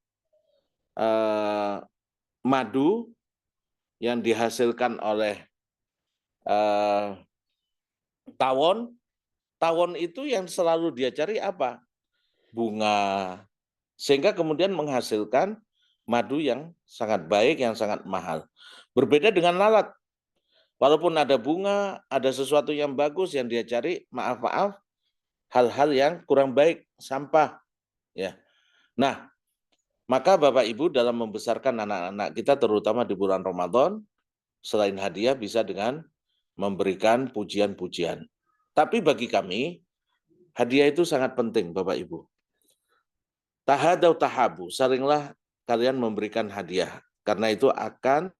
madu yang dihasilkan oleh tawon, tawon itu yang selalu dia cari apa? Bunga. Sehingga kemudian menghasilkan madu yang sangat baik, yang sangat mahal. Berbeda dengan lalat. Walaupun ada bunga, ada sesuatu yang bagus yang dia cari, maaf-maaf, hal-hal yang kurang baik, sampah. Ya. Nah, maka Bapak Ibu dalam membesarkan anak-anak kita terutama di bulan Ramadan, selain hadiah bisa dengan memberikan pujian-pujian. Tapi bagi kami, hadiah itu sangat penting Bapak Ibu. Tahadau tahabu, saringlah kalian memberikan hadiah. Karena itu akan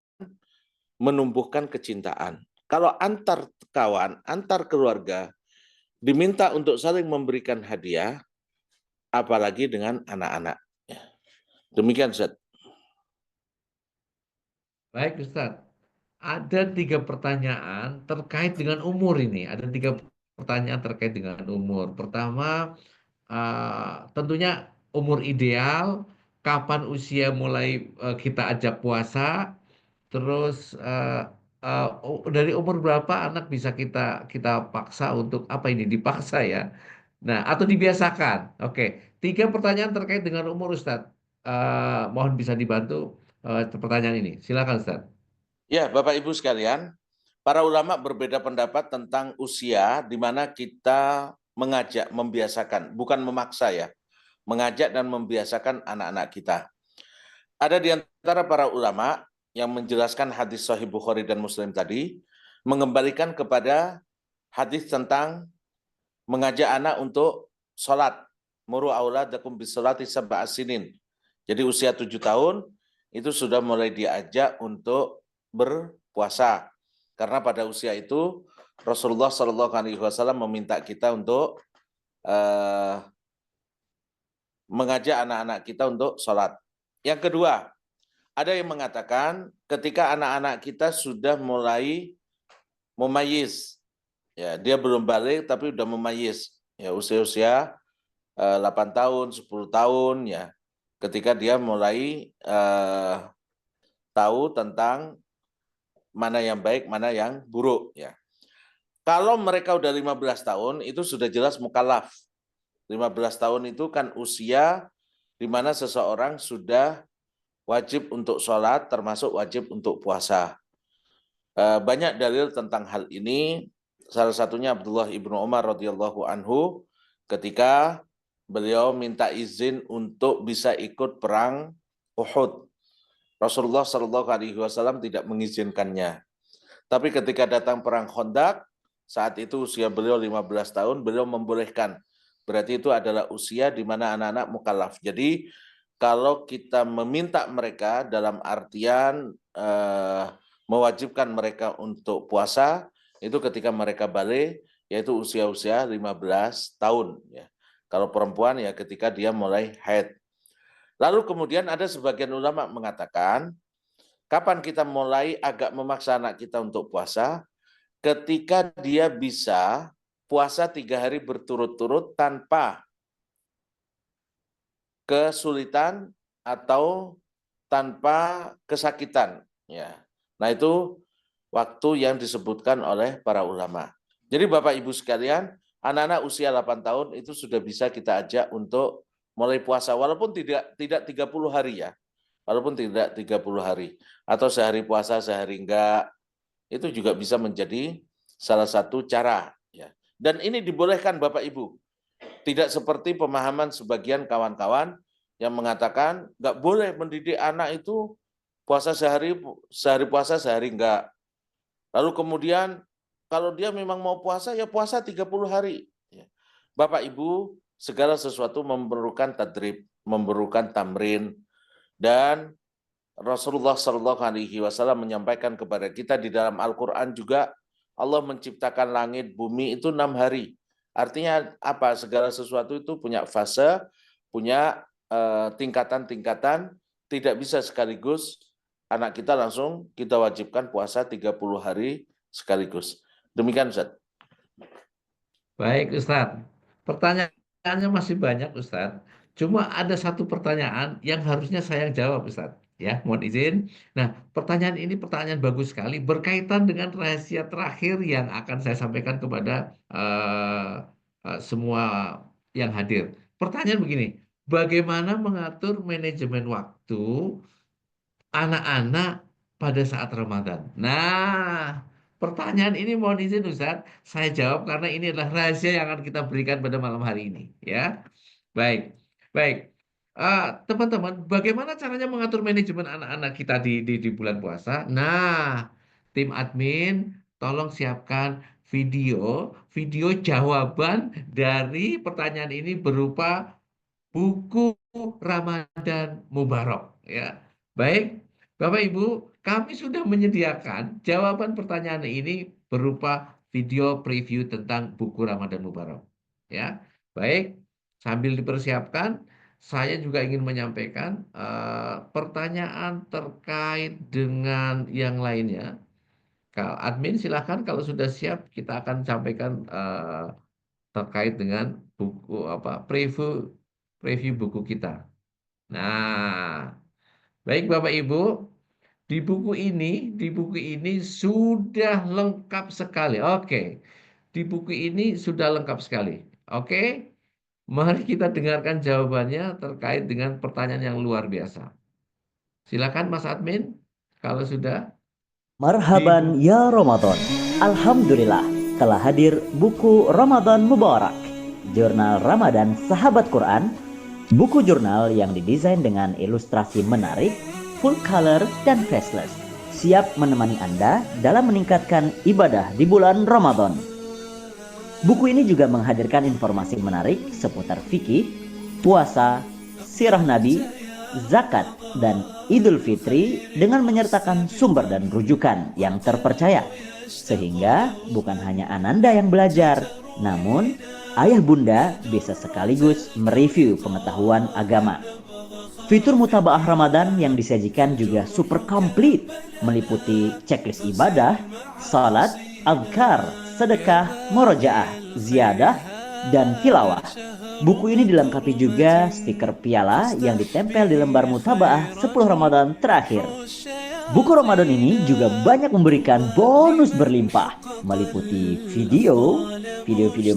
menumbuhkan kecintaan. Kalau antar kawan, antar keluarga, diminta untuk saling memberikan hadiah, apalagi dengan anak-anak. Demikian, Ustaz. Baik, Ustaz. Ada 3 pertanyaan terkait dengan umur ini. Ada 3 pertanyaan terkait dengan umur. Pertama, tentunya umur ideal, kapan usia mulai kita ajak puasa, terus dari umur berapa anak bisa kita paksa untuk apa ini dipaksa ya? Nah, atau dibiasakan. Oke, 3 pertanyaan terkait dengan umur, Ustaz. Mohon bisa dibantu pertanyaan ini. Silakan, Ustaz. Ya, Bapak Ibu sekalian, para ulama berbeda pendapat tentang usia di mana kita mengajak, membiasakan, bukan memaksa ya, mengajak dan membiasakan anak-anak kita. Ada di antara para ulama yang menjelaskan hadis Sahih Bukhari dan Muslim tadi, mengembalikan kepada hadis tentang mengajak anak untuk sholat. Muru auladakum bisolati sab'a sinin. Jadi usia 7 tahun itu sudah mulai diajak untuk berpuasa. Karena pada usia itu Rasulullah SAW meminta kita untuk mengajak anak-anak kita untuk sholat. Yang kedua, ada yang mengatakan ketika anak-anak kita sudah mulai memayyiz, ya dia belum balik tapi sudah memayyiz, ya usia-usia 8 tahun, 10 tahun, ya ketika dia mulai tahu tentang mana yang baik, mana yang buruk, ya. Kalau mereka udah 15 tahun itu sudah jelas mukallaf. 15 tahun itu kan usia di mana seseorang sudah wajib untuk sholat, termasuk wajib untuk puasa. Banyak dalil tentang hal ini. salah satunya Abdullah ibnu Umar radhiyallahu anhu ketika beliau minta izin untuk bisa ikut perang Uhud. Rasulullah Shallallahu Alaihi Wasallam tidak mengizinkannya. Tapi ketika datang perang Khandaq, saat itu usia beliau 15 tahun, beliau membolehkan. Berarti itu adalah usia di mana anak-anak mukallaf. Jadi kalau kita meminta mereka dalam artian mewajibkan mereka untuk puasa, itu ketika mereka balik, yaitu usia-usia 15 tahun. Ya. Kalau perempuan ya ketika dia mulai haid. Lalu kemudian ada sebagian ulama mengatakan, kapan kita mulai agak memaksa anak kita untuk puasa? Ketika dia bisa puasa 3 hari berturut-turut tanpa kesulitan atau tanpa kesakitan. Ya. Nah itu waktu yang disebutkan oleh para ulama. Jadi Bapak Ibu sekalian, anak-anak usia 8 tahun itu sudah bisa kita ajak untuk mulai puasa, walaupun tidak 30 hari ya. Walaupun tidak 30 hari. Atau sehari puasa, sehari enggak. Itu juga bisa menjadi salah satu cara. Ya. Dan ini dibolehkan Bapak Ibu. Tidak seperti pemahaman sebagian kawan-kawan yang mengatakan enggak boleh mendidik anak itu puasa sehari puasa, sehari enggak. Lalu kemudian kalau dia memang mau puasa, ya puasa 30 hari. Ya. Bapak Ibu, segala sesuatu memerlukan tadrib, memerlukan tamrin, dan Rasulullah Shallallahu Alaihi Wasallam menyampaikan kepada kita di dalam Al-Quran juga, Allah menciptakan langit, bumi itu 6 hari. Artinya apa? Segala sesuatu itu punya fase, punya tingkatan-tingkatan, tidak bisa sekaligus anak kita langsung kita wajibkan puasa 30 hari sekaligus. Demikian Ustaz. Baik Ustadz, pertanyaannya masih banyak Ustadz. Cuma ada satu pertanyaan yang harusnya saya jawab Ustadz. Ya, mohon izin. Nah, pertanyaan ini pertanyaan bagus sekali berkaitan dengan rahasia terakhir yang akan saya sampaikan kepada semua yang hadir. Pertanyaan begini, bagaimana mengatur manajemen waktu anak-anak pada saat Ramadan? Nah, pertanyaan ini mohon izin Ustadz, saya jawab karena ini adalah rahasia yang akan kita berikan pada malam hari ini. Ya, baik, baik. Teman-teman, bagaimana caranya mengatur manajemen anak-anak kita di bulan puasa? Nah, tim admin, tolong siapkan video jawaban dari pertanyaan ini berupa buku Ramadan Mubarak. Ya, baik, Bapak Ibu, kami sudah menyediakan jawaban pertanyaan ini berupa video preview tentang buku Ramadan Mubarak. Ya, baik. Sambil dipersiapkan, saya juga ingin menyampaikan pertanyaan terkait dengan yang lainnya. Kalau admin silahkan kalau sudah siap kita akan sampaikan terkait dengan buku preview buku kita. Nah, baik Bapak Ibu, di buku ini sudah lengkap sekali. Oke. Di buku ini sudah lengkap sekali. Oke. Mari kita dengarkan jawabannya terkait dengan pertanyaan yang luar biasa. Silakan Mas Admin kalau sudah. Marhaban ya Ramadan. Alhamdulillah telah hadir buku Ramadan Mubarak, jurnal Ramadan Sahabat Quran, buku jurnal yang didesain dengan ilustrasi menarik, full color dan faceless, siap menemani Anda dalam meningkatkan ibadah di bulan Ramadan. Buku ini juga menghadirkan informasi menarik seputar fikih, puasa, sirah Nabi, zakat, dan Idul Fitri dengan menyertakan sumber dan rujukan yang terpercaya. Sehingga bukan hanya Ananda yang belajar, namun ayah bunda bisa sekaligus mereview pengetahuan agama. Fitur mutabaah Ramadan yang disajikan juga super komplit, meliputi checklist ibadah, salat, azkar, sedekah, murojaah, ziyadah, dan tilawah. Buku ini dilengkapi juga stiker piala yang ditempel di lembar mutabaah 10 Ramadan terakhir. Buku Ramadan ini juga banyak memberikan bonus berlimpah, meliputi video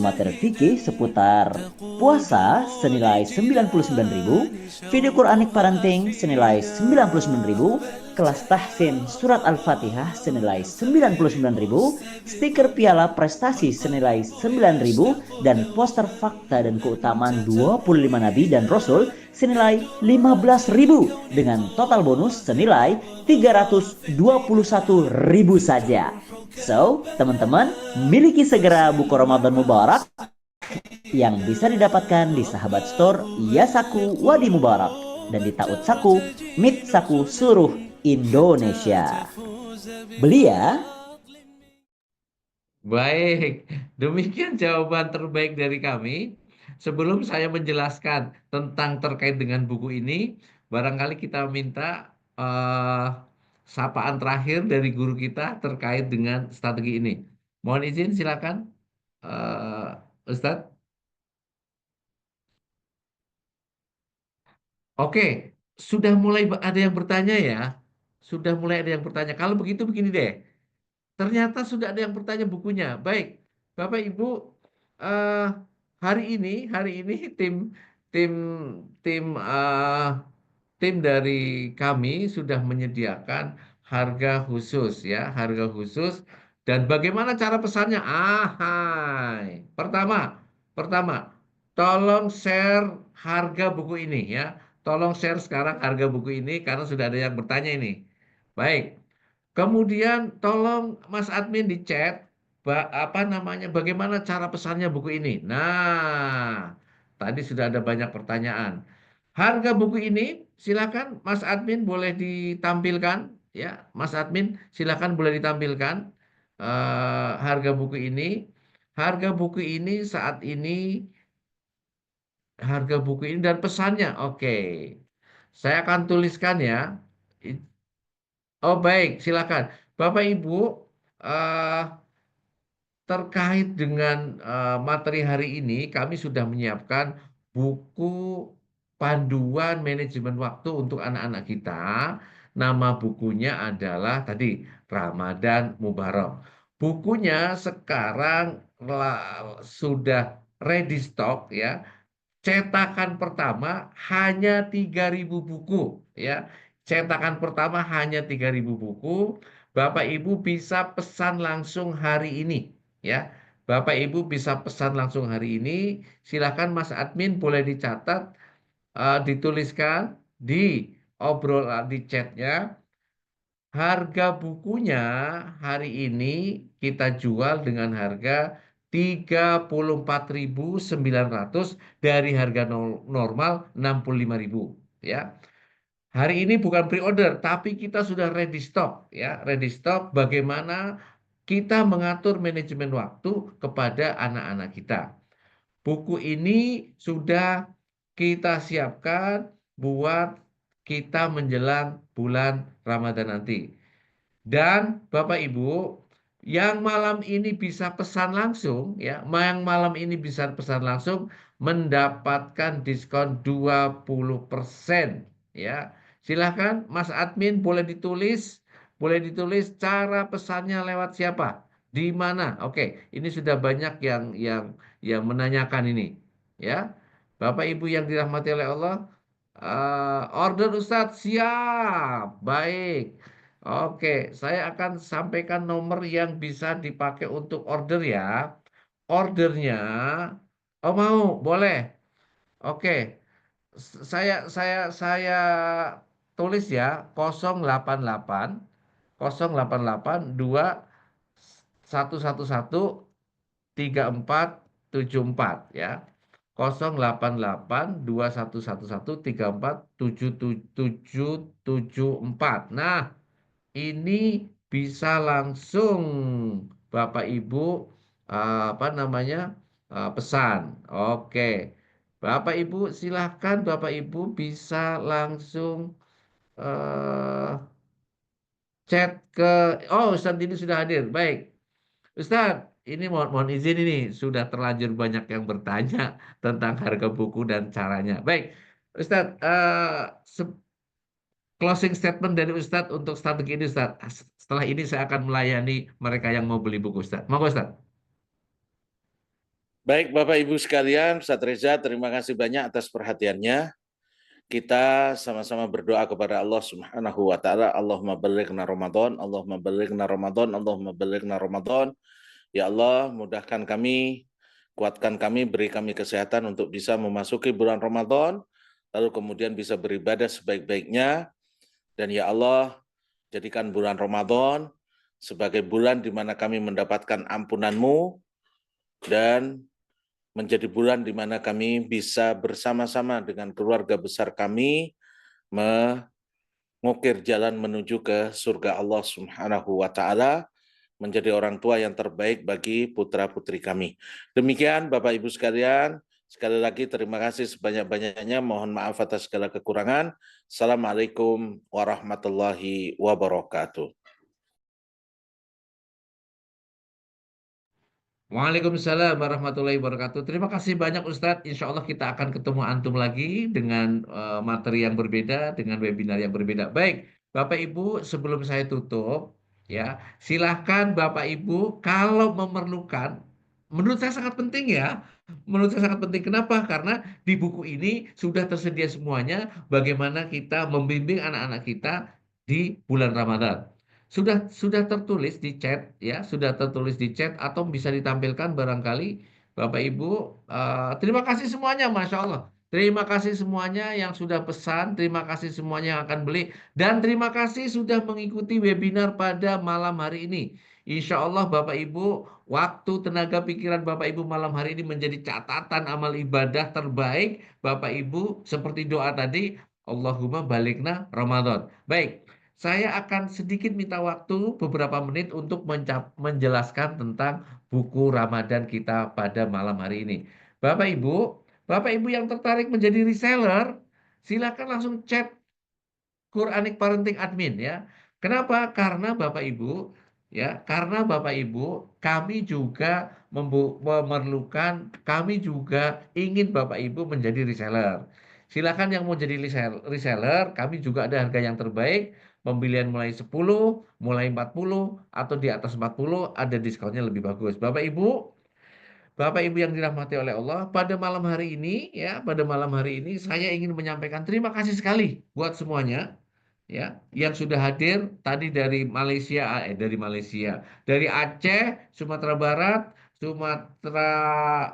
materi fikih seputar puasa senilai 99.000, video Quranic parenting senilai 99.000, kelas tahsin surat Al-Fatihah senilai 99.000, stiker piala prestasi senilai 9.000, dan poster fakta dan keutamaan 25 nabi dan rasul senilai 15.000 dengan total bonus senilai 321.000 saja. So, teman-teman, miliki segera buku Ramadan Mubarak yang bisa didapatkan di Sahabat Store Yasaku Wadi Mubarak dan di Taut Saku, Mit Saku seluruh Indonesia. Beli ya. Baik, demikian jawaban terbaik dari kami. Sebelum saya menjelaskan tentang terkait dengan buku ini, barangkali kita minta sapaan terakhir dari guru kita terkait dengan strategi ini. Mohon izin, silakan, Ustadz. Oke, sudah mulai ada yang bertanya ya? Sudah mulai ada yang bertanya. Kalau begitu begini deh. Ternyata sudah ada yang bertanya bukunya. Baik, Bapak Ibu, eh, hari ini tim tim tim tim dari kami sudah menyediakan harga khusus ya, harga khusus. Dan bagaimana cara pesannya? Hai. Pertama, tolong share harga buku ini ya. Tolong share sekarang harga buku ini karena sudah ada yang bertanya ini. Baik. Kemudian tolong Mas Admin di chat bagaimana cara pesannya buku ini. Nah, tadi sudah ada banyak pertanyaan. Harga buku ini silakan Mas Admin boleh ditampilkan ya. Mas Admin silakan boleh ditampilkan harga buku ini. Harga buku ini saat ini harga buku ini dan pesannya. Oke. Saya akan tuliskan ya. Oh baik, silakan. Bapak Ibu, eh, terkait dengan materi hari ini, kami sudah menyiapkan buku panduan manajemen waktu untuk anak-anak kita. Nama bukunya adalah tadi Ramadan Mubarak. Bukunya sekarang sudah ready stock ya. Cetakan pertama hanya 3.000 buku ya. Cetakan pertama hanya 3.000 buku. Bapak Ibu bisa pesan langsung hari ini ya. Bapak Ibu bisa pesan langsung hari ini. Silakan Mas Admin boleh dicatat, dituliskan di di chatnya. Harga bukunya hari ini kita jual dengan harga 34.900 dari harga normal 65.000 ya. Hari ini bukan pre-order tapi kita sudah ready stock ya. Ready stock bagaimana kita mengatur manajemen waktu kepada anak-anak kita. Buku ini sudah kita siapkan buat kita menjelang bulan Ramadan nanti. Dan Bapak Ibu, yang malam ini bisa pesan langsung ya, yang malam ini bisa pesan langsung mendapatkan diskon 20% ya. Silahkan Mas Admin boleh ditulis cara pesannya lewat siapa, di mana. Oke, ini sudah banyak yang menanyakan ini ya. Bapak Ibu yang dirahmati oleh Allah, order Ustadz siap. Baik. Oke, saya akan sampaikan nomor yang bisa dipakai untuk order ya. Ordernya, oh mau, boleh. Oke, saya tulis ya 088 2 3474 ya. 088 Nah, ini bisa langsung Bapak Ibu pesan. Oke. Bapak Ibu silahkan Bapak Ibu bisa langsung chat ke Ustadz ini sudah hadir. Baik. Ustadz, ini mohon izin ini sudah terlanjur banyak yang bertanya tentang harga buku dan caranya. Baik, Ustadz, closing statement dari Ustadz untuk strategi ini Ustadz. Setelah ini saya akan melayani mereka yang mau beli buku Ustadz. Monggo Ustadz. Baik Bapak Ibu sekalian, Ustadz Reza terima kasih banyak atas perhatiannya. kita sama-sama berdoa kepada Allah Subhanahu wa taala, Allahumma ballighna Ramadan, Allahumma ballighna Ramadan, Allahumma ballighna Ramadan. Ya Allah, mudahkan kami, kuatkan kami, beri kami kesehatan untuk bisa memasuki bulan Ramadan, lalu kemudian bisa beribadah sebaik-baiknya. Dan ya Allah, jadikan bulan Ramadan sebagai bulan di mana kami mendapatkan ampunan-Mu dan menjadi bulan di mana kami bisa bersama-sama dengan keluarga besar kami mengukir jalan menuju ke surga Allah Subhanahu wa taala, menjadi orang tua yang terbaik bagi putra-putri kami. Demikian Bapak Ibu sekalian, sekali lagi terima kasih sebanyak-banyaknya, mohon maaf atas segala kekurangan. Assalamualaikum warahmatullahi wabarakatuh. Waalaikumsalam warahmatullahi wabarakatuh. Terima kasih banyak Ustadz. Insya Allah kita akan ketemu antum lagi dengan materi yang berbeda, dengan webinar yang berbeda. Baik, Bapak Ibu, sebelum saya tutup, ya silahkan Bapak Ibu kalau memerlukan. Menurut saya sangat penting ya. Menurut saya sangat penting. Kenapa? Karena di buku ini sudah tersedia semuanya bagaimana kita membimbing anak-anak kita di bulan Ramadan. Sudah tertulis di chat ya, sudah tertulis di chat atau bisa ditampilkan barangkali Bapak Ibu. Terima kasih semuanya, Masya Allah. Terima kasih semuanya yang sudah pesan, terima kasih semuanya yang akan beli, dan terima kasih sudah mengikuti webinar pada malam hari ini. Insya Allah Bapak Ibu, waktu, tenaga, pikiran Bapak Ibu malam hari ini menjadi catatan amal ibadah terbaik Bapak Ibu, seperti doa tadi, Allahumma balikna Ramadan. Baik. Saya akan sedikit minta waktu beberapa menit untuk menjelaskan tentang buku Ramadan kita pada malam hari ini. Bapak Ibu yang tertarik menjadi reseller, silakan langsung chat Quranic Parenting Admin ya. Kenapa? Karena Bapak Ibu kami juga memerlukan, kami juga ingin Bapak Ibu menjadi reseller. Silakan yang mau jadi reseller, kami juga ada harga yang terbaik. Pembelian mulai 10, mulai 40, atau di atas 40 ada diskonnya lebih bagus. Bapak Ibu yang dirahmati oleh Allah, pada malam hari ini saya ingin menyampaikan terima kasih sekali buat semuanya ya yang sudah hadir tadi dari dari Aceh, Sumatera Barat, Sumatera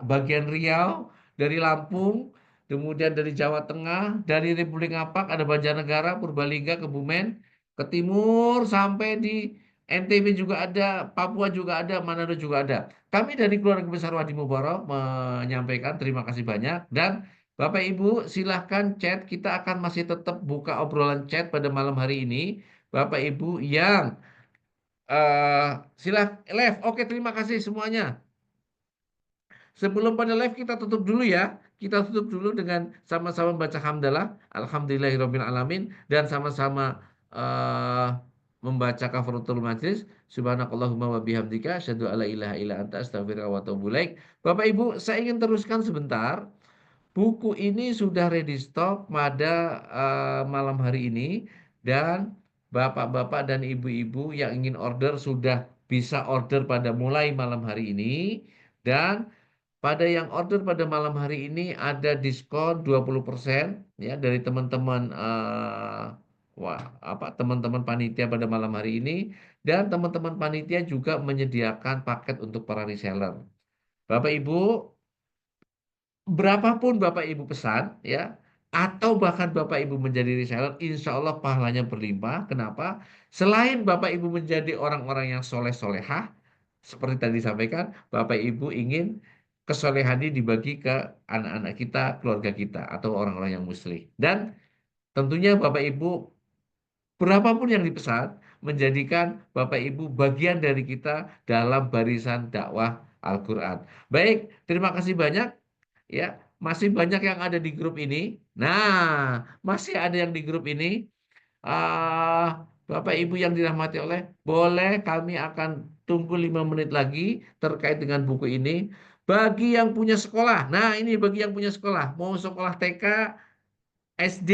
bagian Riau, dari Lampung, kemudian dari Jawa Tengah, dari Republik Ngapak, ada Banjarnegara, Purbalingga, Kebumen, ke timur sampai di NTB juga ada, Papua juga ada, Manado juga ada. Kami dari keluarga besar Wadi Mubarak menyampaikan terima kasih banyak, dan Bapak Ibu silahkan chat, kita akan masih tetap buka obrolan chat pada malam hari ini. Bapak Ibu yang live, oke, terima kasih semuanya. Sebelum pada live kita tutup dulu ya. Kita tutup dulu dengan sama-sama baca hamdalah, alhamdulillahirabbil alamin, dan sama-sama membaca kafaratul majlis, subhanakallahumma wa bihamdika asyhadu alla ilaha illa anta astaghfiruka wa atubu ilaik. Bapak Ibu, saya ingin teruskan sebentar. Buku ini sudah ready stock pada malam hari ini, dan bapak-bapak dan ibu-ibu yang ingin order sudah bisa order pada mulai malam hari ini. Dan pada yang order pada malam hari ini ada diskon 20% ya dari teman-teman teman-teman panitia pada malam hari ini, dan teman-teman panitia juga menyediakan paket untuk para reseller. Bapak Ibu, berapapun Bapak Ibu pesan ya, atau bahkan Bapak Ibu menjadi reseller, insya Allah pahalanya berlimpah. Kenapa? Selain Bapak Ibu menjadi orang-orang yang soleh-solehah, seperti tadi disampaikan, Bapak Ibu ingin kesolehan ini dibagi ke anak-anak kita, keluarga kita, atau orang-orang yang muslim. Dan tentunya Bapak Ibu, berapapun yang dipesan, menjadikan Bapak Ibu bagian dari kita dalam barisan dakwah Al-Quran. Baik, terima kasih banyak. Ya, masih banyak yang ada di grup ini. Nah, masih ada yang di grup ini. Bapak Ibu yang dirahmati oleh, boleh kami akan tunggu 5 menit lagi terkait dengan buku ini. Bagi yang punya sekolah, nah ini bagi yang punya sekolah, mau sekolah TK, SD,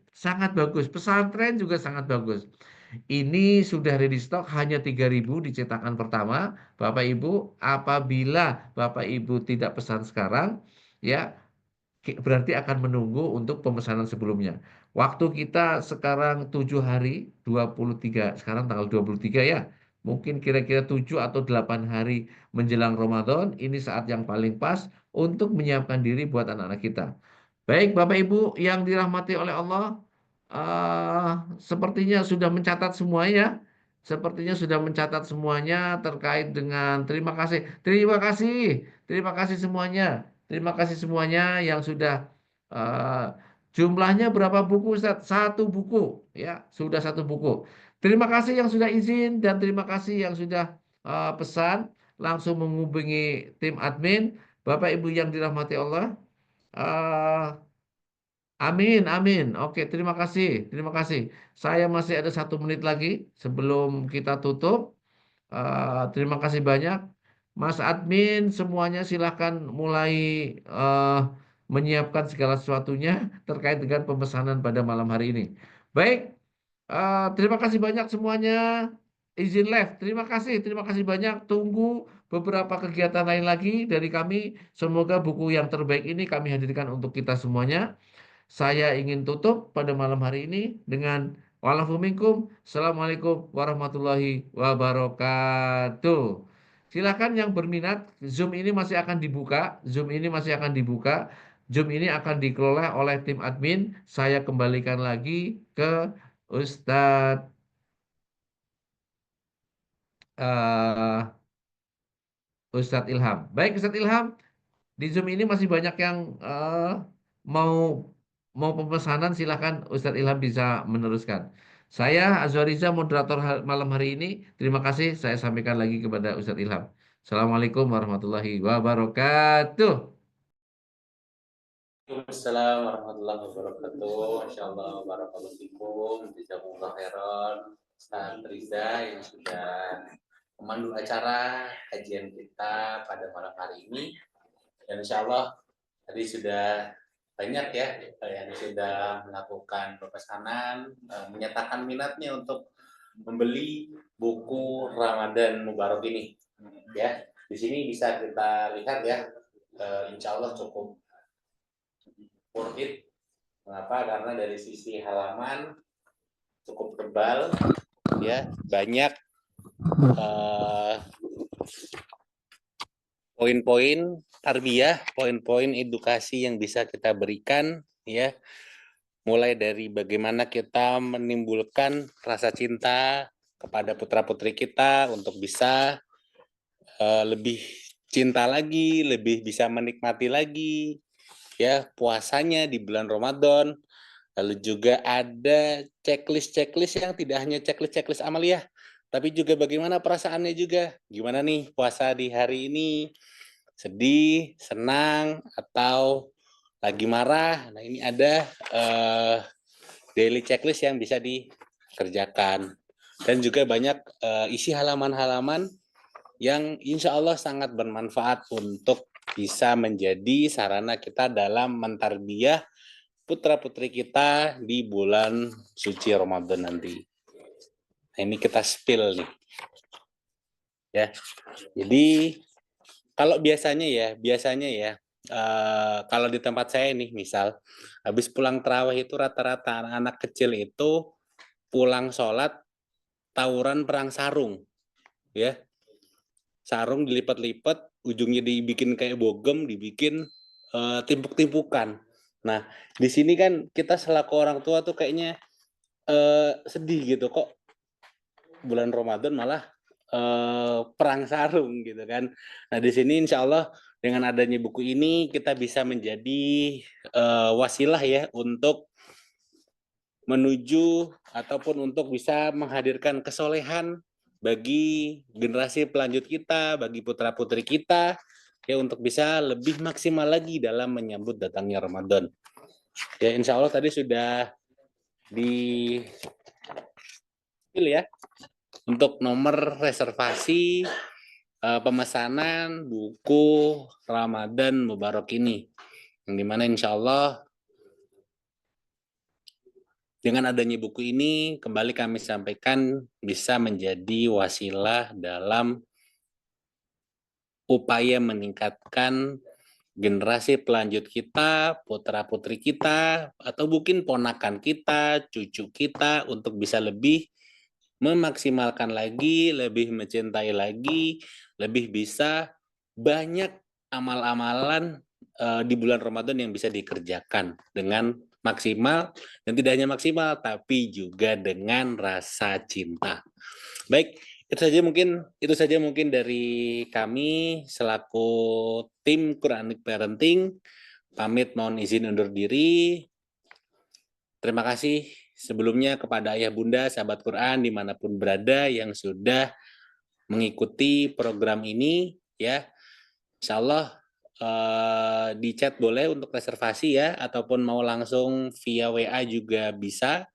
sangat bagus. Pesantren juga sangat bagus. Ini sudah ready stock, hanya 3.000 di cetakan pertama. Bapak Ibu, apabila Bapak Ibu tidak pesan sekarang, ya berarti akan menunggu untuk pemesanan sebelumnya. Waktu kita sekarang 7 hari, 23, sekarang tanggal 23 ya. Mungkin kira-kira 7 atau 8 hari menjelang Ramadan, ini saat yang paling pas untuk menyiapkan diri buat anak-anak kita. Baik, Bapak Ibu yang dirahmati oleh Allah, sepertinya sudah mencatat semuanya. Sepertinya sudah mencatat semuanya terkait dengan terima kasih. Terima kasih. Terima kasih semuanya. Terima kasih semuanya yang sudah jumlahnya berapa buku Ustaz? 1 buku ya, sudah 1 buku. Terima kasih yang sudah izin dan terima kasih yang sudah pesan langsung menghubungi tim admin. Bapak Ibu yang dirahmati Allah. eh, Amin, amin. Oke, terima kasih, terima kasih. Saya masih ada 1 menit lagi sebelum kita tutup. Terima kasih banyak, Mas Admin. Semuanya silahkan mulai eh, menyiapkan segala sesuatunya terkait dengan pemesanan pada malam hari ini. Baik, terima kasih banyak semuanya. Izin live. Terima kasih banyak. Tunggu beberapa kegiatan lain lagi dari kami. Semoga buku yang terbaik ini kami hadirkan untuk kita semuanya. Saya ingin tutup pada malam hari ini dengan wa'alaikum minkum. Assalamualaikum warahmatullahi wabarakatuh. Silakan yang berminat, Zoom ini masih akan dibuka. Zoom ini masih akan dibuka. Zoom ini akan dikelola oleh tim admin. Saya kembalikan lagi ke Ustadz eh, Ustadz Ilham. Baik, Ustadz Ilham. Di Zoom ini masih banyak yang mau mau pemesanan, silakan Ustadz Ilham bisa meneruskan. Saya Azwariza, moderator malam hari ini. Terima kasih, saya sampaikan lagi kepada Ustadz Ilham. Assalamualaikum warahmatullahi wabarakatuh. Waalaikumsalam warahmatullahi wabarakatuh. Insyaallah barakallahu fikum. Jazakumullah khairan. Ustaz Riza yang sudah memandu acara kajian kita pada malam hari ini. Dan insyaallah tadi sudah banyak ya yang sudah melakukan pemesanan, menyatakan minatnya untuk membeli buku Ramadan Mubarak ini. Ya, di sini bisa kita lihat ya, insyaallah cukup worth it. Mengapa? Karena dari sisi halaman cukup tebal, ya, banyak poin-poin tarbiyah, poin-poin edukasi yang bisa kita berikan, ya, mulai dari bagaimana kita menimbulkan rasa cinta kepada putra-putri kita untuk bisa lebih cinta lagi, lebih bisa menikmati lagi, ya, puasanya di bulan Ramadan. Lalu juga ada checklist yang tidak hanya checklist amaliyah, tapi juga bagaimana perasaannya juga. Gimana nih puasa di hari ini? Sedih, senang, atau lagi marah? Nah, ini ada daily checklist yang bisa dikerjakan. Dan juga banyak isi halaman-halaman yang insya Allah sangat bermanfaat untuk bisa menjadi sarana kita dalam mentarbiyah putra-putri kita di bulan suci Ramadan nanti. Nah, ini kita spill nih. Ya. Jadi kalau biasanya ya kalau di tempat saya nih, misal habis pulang tarawih itu rata-rata anak-anak kecil itu pulang sholat tawuran perang sarung, ya. Sarung dilipat-lipat, ujungnya dibikin kayak bogem, dibikin timpuk-timpukan. Nah, di sini kan kita selaku orang tua tuh kayaknya sedih gitu, kok bulan Ramadan malah perang sarung gitu kan. Nah, di sini insya Allah dengan adanya buku ini kita bisa menjadi wasilah ya untuk menuju ataupun untuk bisa menghadirkan kesolehan bagi generasi pelanjut kita, bagi putra-putri kita, ya, untuk bisa lebih maksimal lagi dalam menyambut datangnya Ramadan. Ya, insya Allah tadi sudah dipilih ya untuk nomor reservasi pemesanan buku Ramadan Mubarak ini, yang dimana insya Allah dengan adanya buku ini kembali kami sampaikan bisa menjadi wasilah dalam upaya meningkatkan generasi pelanjut kita, putra-putri kita, atau mungkin ponakan kita, cucu kita untuk bisa lebih memaksimalkan lagi, lebih mencintai lagi, lebih bisa banyak amal-amalan di bulan Ramadan yang bisa dikerjakan dengan maksimal, dan tidak hanya maksimal tapi juga dengan rasa cinta. Baik, itu saja mungkin dari kami selaku tim Quranic Parenting. Pamit mohon izin undur diri. Terima kasih sebelumnya kepada ayah bunda sahabat Quran dimanapun berada yang sudah mengikuti program ini ya. Insya Allah di chat boleh untuk reservasi ya, ataupun mau langsung via WA juga bisa.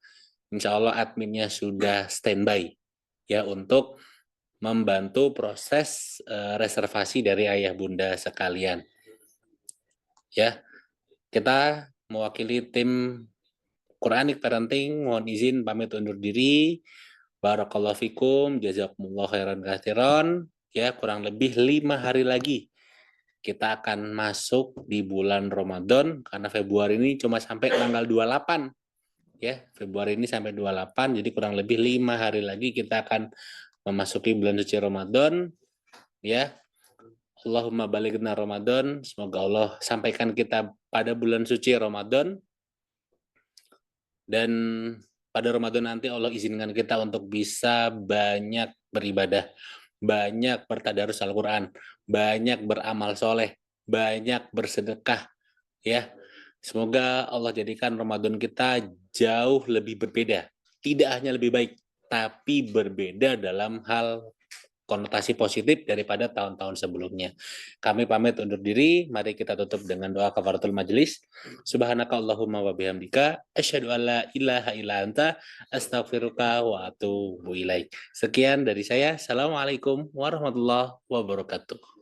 Insya Allah adminnya sudah standby ya untuk membantu proses reservasi dari ayah bunda sekalian. Ya, kita mewakili tim Quranic Parenting mohon izin pamit undur diri. Barakallahu fikum, jazakumullah khairan katsiran. Ya, kurang lebih 5 hari lagi kita akan masuk di bulan Ramadan, karena Februari ini cuma sampai tanggal 28. Ya, Februari ini sampai 28, jadi kurang lebih 5 hari lagi kita akan memasuki bulan suci Ramadan. Ya, Allahumma balighna Ramadan, semoga Allah sampaikan kita pada bulan suci Ramadan. Dan pada Ramadan nanti Allah izinkan kita untuk bisa banyak beribadah, banyak bertadarus Al-Quran, banyak beramal soleh, banyak bersedekah. Ya, semoga Allah jadikan Ramadan kita jauh lebih berbeda. Tidak hanya lebih baik, tapi berbeda dalam hal konotasi positif daripada tahun-tahun sebelumnya. Kami pamit undur diri. Mari kita tutup dengan doa kafaratul majelis. Subhanaka Allahumma wa bihamdika asyhadu an la ilaha illa anta astaghfiruka wa atubu ilaik. Sekian dari saya. Assalamualaikum warahmatullahi wabarakatuh.